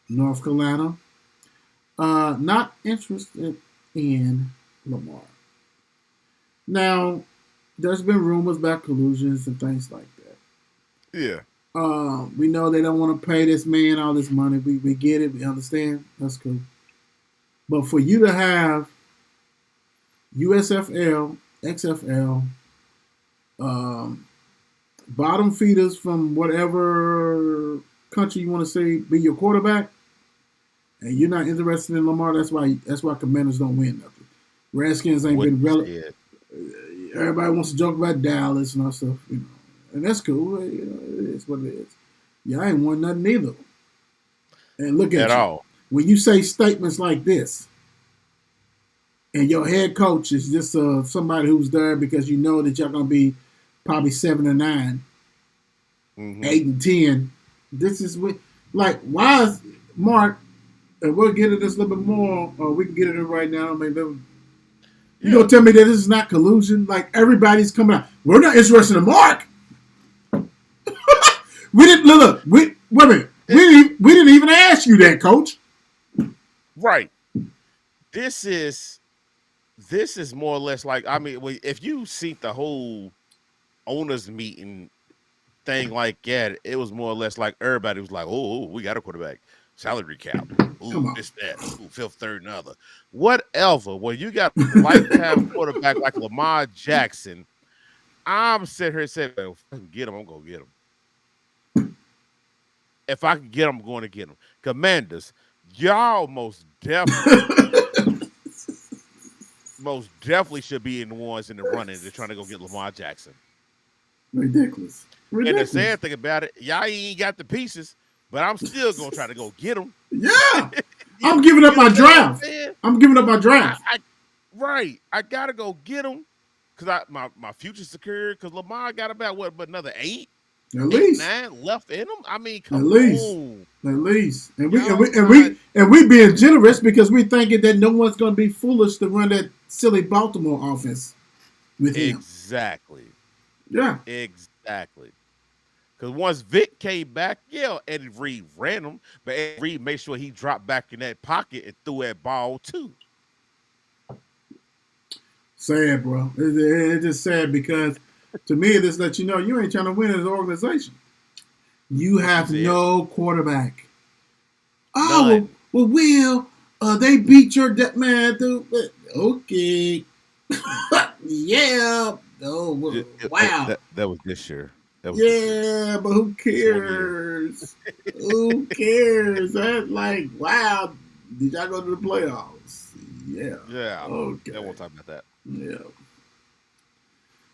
North Carolina, not interested in Lamar. Now, there's been rumors about collusions and things like that. Yeah. We know they don't want to pay this man all this money. We get it. We understand. That's cool. But for you to have USFL, XFL, bottom feeders from whatever country you want to say be your quarterback, and you're not interested in Lamar, that's why Commanders don't win nothing. Redskins ain't been relevant. Everybody wants to joke about Dallas and all stuff, and that's cool. It is what it is. Y'all ain't won nothing either. And look at you. All. When you say statements like this, and your head coach is just somebody who's there because you know that y'all gonna be probably 7 or 9, 8 and 10. This is why is Mark? And we'll get into this a little bit more, or we can get it in right now. Maybe you gonna tell me that this is not collusion? Like everybody's coming out. We're not interested in Mark. We didn't wait a minute. We didn't even ask you that, Coach. Right. this is more or less like, I mean, if you see the whole owners meeting thing like that, it was more or less like everybody was like, oh, we got a quarterback salary cap. Come Ooh, on. this, that. Ooh, fifth, third, another. Whatever. When you got a lifetime quarterback like Lamar Jackson, I'm sitting here saying, well, if I can get him, I'm going to get him. If I can get him, I'm going to get him. Commanders, y'all most definitely should be in the ones in the running. They're trying to go get Lamar Jackson. Ridiculous. And the sad thing about it, y'all ain't got the pieces, but I'm still going to try to go get them. Yeah. I'm giving up my draft. I'm giving up my draft. Right. I got to go get them because my future's secure because Lamar got about, but another 8? At least 9 left in them. I mean, come on. At least, and we we being generous because we thinking that no one's going to be foolish to run that silly Baltimore offense with him. Exactly. Yeah. Exactly. Because once Vic came back, yeah, Eddie Reed ran him, but Eddie Reed made sure he dropped back in that pocket and threw that ball too. Sad, bro. It's just sad because. To me, this lets you know you ain't trying to win as an organization. You have no quarterback. Oh, well, Will, they beat your man. Okay. Yeah. Oh, well, wow. That was this year. But who cares? Who cares? That's like, wow. Did y'all go to the playoffs? Yeah. Yeah. Okay. I won't talk about that. Yeah.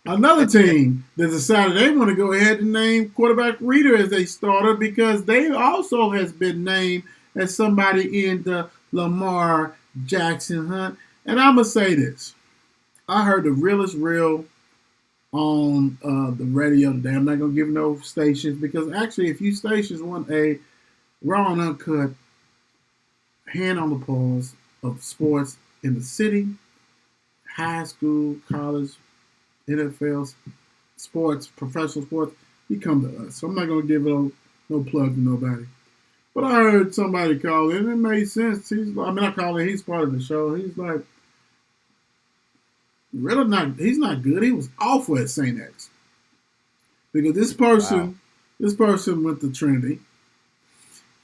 Another team that decided they want to go ahead and name quarterback Reader as a starter because they also has been named as somebody in the Lamar Jackson hunt. And I'm going to say this. I heard the realest real on the radio today. I'm not going to give no stations because actually if you stations want a raw and uncut hand on the pulse of sports in the city, high school, college, NFL sports, professional sports, you come to us. So I'm not going to give no plug to nobody. But I heard somebody call in, and it made sense. He's part of the show. He's like, he's not good. He was awful at St. X. Because this person went to Trinity.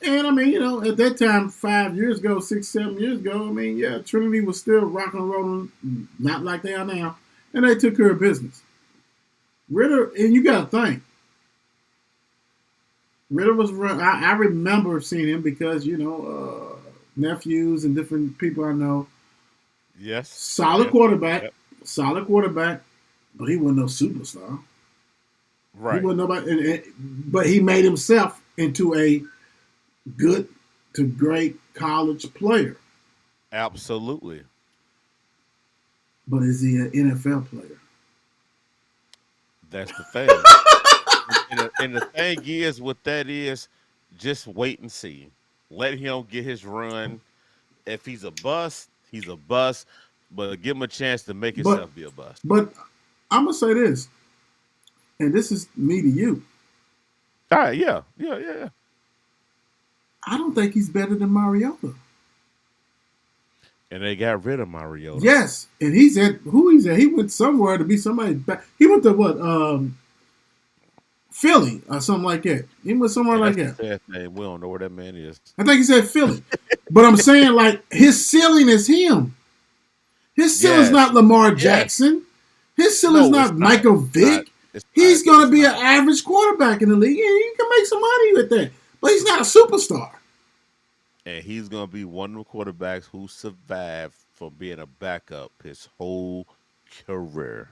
And I mean, at that time, 5 years ago, 6, 7 years ago, I mean, yeah, Trinity was still rock and rolling, not like they are now. And they took care of business. Ritter, and you got to think, Ritter was run. I remember seeing him because, nephews and different people I know. Yes. Solid quarterback. Yep. Solid quarterback. But he wasn't no superstar. Right. He wasn't nobody. But he made himself into a good to great college player. Absolutely. But is he an NFL player? That's the thing. and the thing is, what that is, just wait and see. Let him get his run. If he's a bust, he's a bust. But give him a chance to make himself be a bust. But I'm going to say this, and this is me to you. All right, yeah. I don't think he's better than Mariota. And they got rid of Mariota. Yes, and he's at He went somewhere to be somebody back. He went to what? Philly or something like that. He went somewhere like that. We don't know where that man is. I think he said Philly, but I'm saying like his ceiling is him. His ceiling's not Lamar Jackson. His ceiling's not Michael Vick. He's going to be an average quarterback in the league, and he can make some money with that. But he's not a superstar. And he's going to be one of the quarterbacks who survived from being a backup his whole career.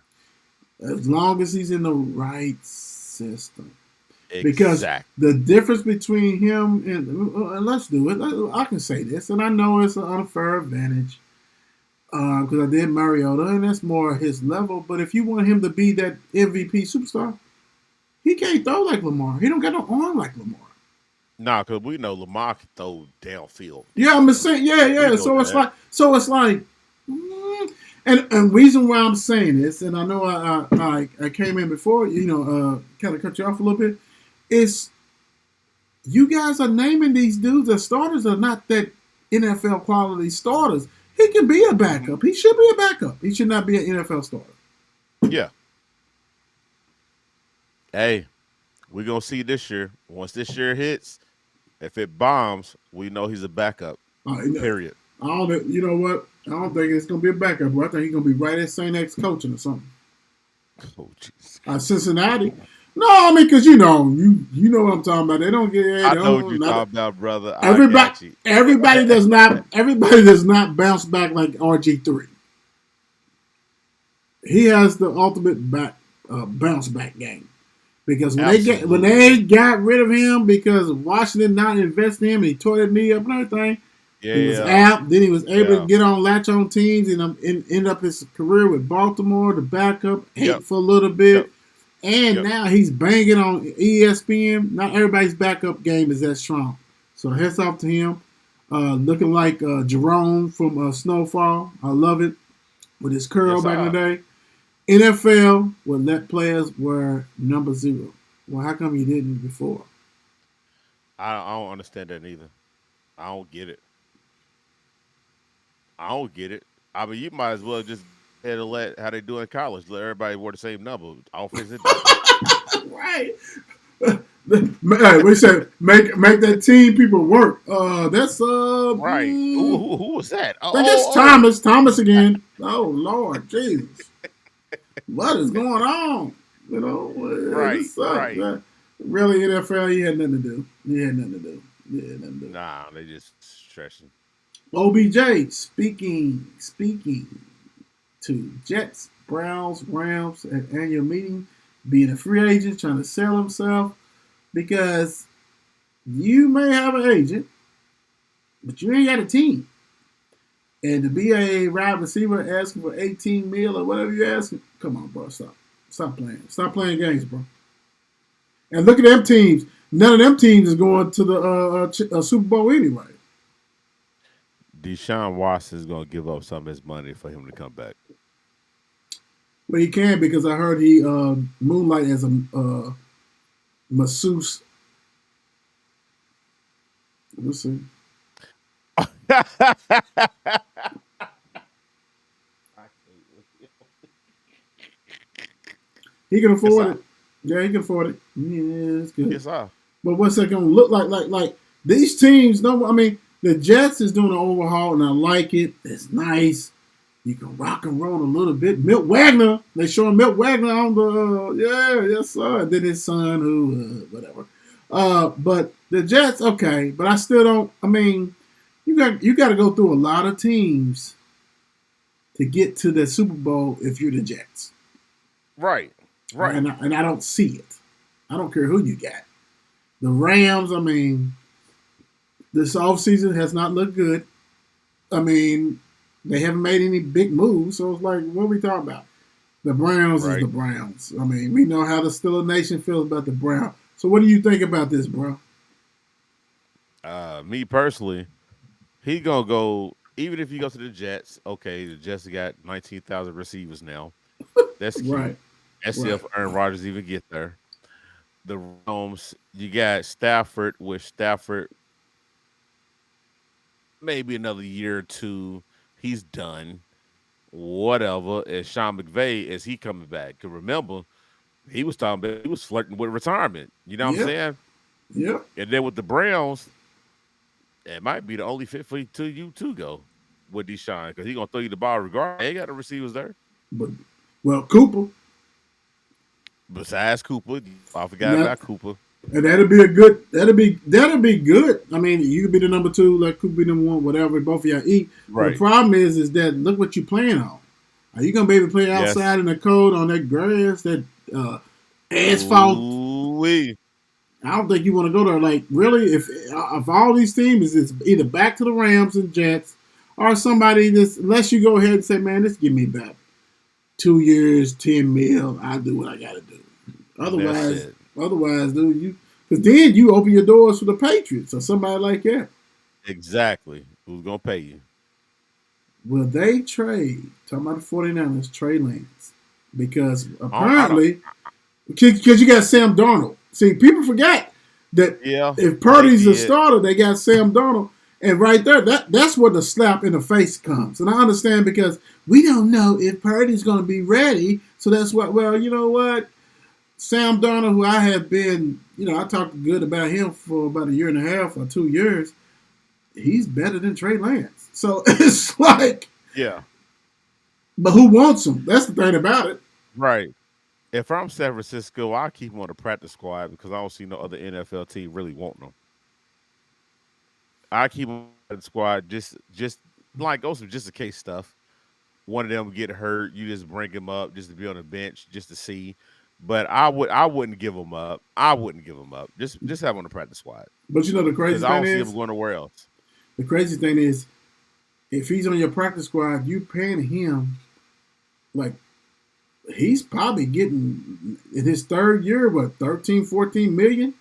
As long as he's in the right system. Exactly. Because the difference between him and let's do it. I can say this, and I know it's an unfair advantage because I did Mariota, and that's more his level. But if you want him to be that MVP superstar, he can't throw like Lamar. He don't got no arm like Lamar. Nah, because we know Lamar can throw downfield. Yeah, I'm saying, yeah. So it's like, and reason why I'm saying this, and I know I came in before, kind of cut you off a little bit, is you guys are naming these dudes as starters are not that NFL quality starters. he can be a backup. He should be a backup. He should not be an NFL starter. Yeah. Hey, we're gonna see this year. Once this year hits, if it bombs, we know he's a backup. Period. You know what? I don't think it's gonna be a backup, bro. I think he's gonna be right at St. X coaching or something. Oh, jeez. Cincinnati. No, I mean, because you know what I'm talking about. They don't get. I know what you're talking about, brother. Everybody does not bounce back like RG3. He has the ultimate bounce back game. Because when they got rid of him because Washington not investing in him and he tore that knee up and everything, he was out. Then he was able to get on latch on teams and end up his career with Baltimore, the backup, for a little bit. And now he's banging on ESPN. Not everybody's backup game is that strong. So hats off to him. Looking like Jerome from Snowfall. I love it. With his curl back in the day. NFL would let players wear number 0. Well, how come you didn't before? I don't understand that neither. I don't get it. I mean, you might as well just head and let how they do in college. Let everybody wear the same number. Offense and defense. Right. We said make that team people work. That's right. Who was that? That's Thomas. Thomas again. Oh Lord, Jesus. What is going on? You know, right. Really, NFL, he had nothing to do. Nah, they just stretching. OBJ speaking to Jets, Browns, Rams at annual meeting, being a free agent, trying to sell himself because you may have an agent, but you ain't got a team. And to be a wide receiver asking for 18 mil or whatever you're asking, come on, bro, stop. Stop playing. Stop playing games, bro. And look at them teams. None of them teams is going to the Super Bowl anyway. Deshaun Watson is going to give up some of his money for him to come back. Well, he can because I heard he moonlight as a masseuse. We'll see. He can afford it. Yeah, he can afford it. Yeah, it's good. Yes, sir. But what's that going to look like? Like these teams, no, I mean, the Jets is doing an overhaul, and I like it. It's nice. You can rock and roll a little bit. Milt Wagner, they showing Milt Wagner on the, yes, sir. And then his son, who, whatever. But the Jets, okay. But I still don't, I mean, you got to go through a lot of teams to get to the Super Bowl if you're the Jets. Right. And I don't see it. I don't care who you got. The Rams, I mean, this offseason has not looked good. I mean, they haven't made any big moves, so it's like, what are we talking about? The Browns is the Browns. I mean, we know how the Steelers Nation feels about the Browns. So what do you think about this, bro? Me personally, he going to go, even if he goes to the Jets, okay, the Jets got 19,000 receivers now. That's cute. Right. Let's see if Aaron Rodgers even get there. The Rams, you got Stafford, with Stafford maybe another year or two, he's done. Whatever. And Sean McVay, is he coming back? Because remember, he was talking about, he was flirting with retirement. You know what I'm saying? Yeah. And then with the Browns, it might be the only fit for you to go with Deshaun, because he's gonna throw you the ball regardless. They got the receivers there. Well, Cooper. Besides Cooper, I forgot about Cooper. And that'd be good. I mean, you could be the number 2, like Cooper be number 1, whatever. Both of y'all eat. Right. The problem is that look what you're playing on. Are you gonna be able to play outside in the cold on that grass, that asphalt? Ooh-wee. I don't think you want to go there. Like, really, if all these teams is either back to the Rams and Jets, or somebody that's, unless you go ahead and say, man, just give me back 2 years, 10 mil. I'll do what I got to do. Otherwise, dude, because then you open your doors for the Patriots or somebody like that. Exactly. Who's gonna pay you? Will they trade? Talking about the 49ers, Trey Lance, because apparently, because you got Sam Darnold. See, people forget that if Purdy's a starter, they got Sam Darnold, And right there, that's where the slap in the face comes. And I understand because we don't know if Purdy's going to be ready. So that's what, well, you know what? Sam Darnold, who I have been, I talked good about him for about a year and a half or 2 years. He's better than Trey Lance. So it's like, yeah. But who wants him? That's the thing about it. Right. If I'm San Francisco, I keep him on the practice squad because I don't see no other NFL team really wanting him. I keep him on the squad just like also just in case stuff. One of them get hurt, you just bring him up just to be on the bench just to see. But I wouldn't give him up. I wouldn't give him up. Just have him on the practice squad. But the crazy thing I don't is, see him going nowhere else. The crazy thing is, if he's on your practice squad, you paying him like he's probably getting in his third year, what, 13, 14 million?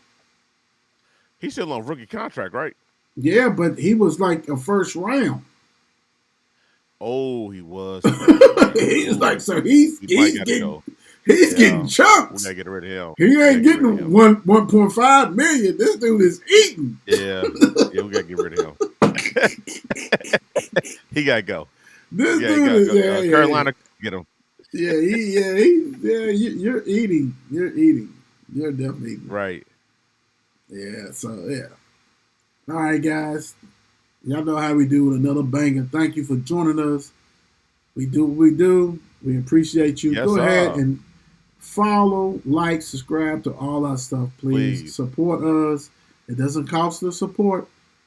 He's still on rookie contract, right? Yeah, but he was like a first round. Oh, he was. He's like, so he's getting chunks. We gotta get rid of him. He ain't getting 1.5 million. This dude is eating. Yeah, we gotta get rid of him. He gotta go. This dude is Carolina, get him. You're eating. You're definitely eating. Right. Yeah. So yeah. All right, guys. Y'all know how we do with another banger. Thank you for joining us. We do what we do. We appreciate you. Yes, Go ahead and follow, like, subscribe to all our stuff, please. Support us. It doesn't cost us support.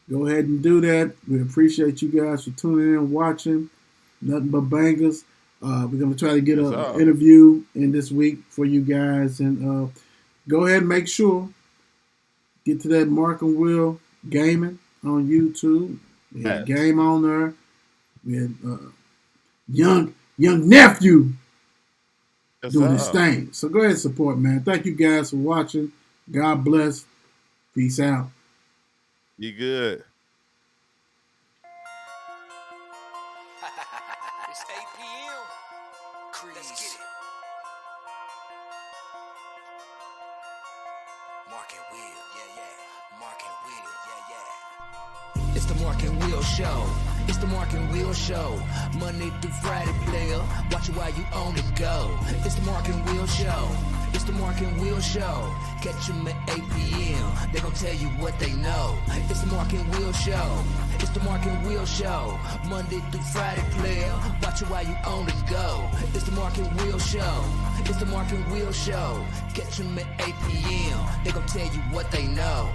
Go ahead and do that. We appreciate you guys for tuning in and watching. Nothing but bangers. We're going to try to get an interview in this week for you guys. And go ahead and make sure, get to that Mark and Will Gaming on YouTube. We had Game on there. We had young nephew doing his thing. So go ahead and support, man. Thank you guys for watching. God bless. Peace out. You good. It's 8 p.m. Crease. Let's get it. Mark and Will, yeah. Mark and Will, yeah. It's the Mark and Will Show. It's the Mark and Will Show. Monday through Friday, player. Watch it while you on the go. It's the Mark and Will Show. It's the Mark and Will Show. Catch them at 8 p.m. They gon' tell you what they know. It's the Mark and Will Show. It's the Mark and Will Show. Monday through Friday, player. Watch it while you on the go. It's the Mark and Will Show. It's the Mark and Will Show. Catch them at 8 p.m. They gon' tell you what they know.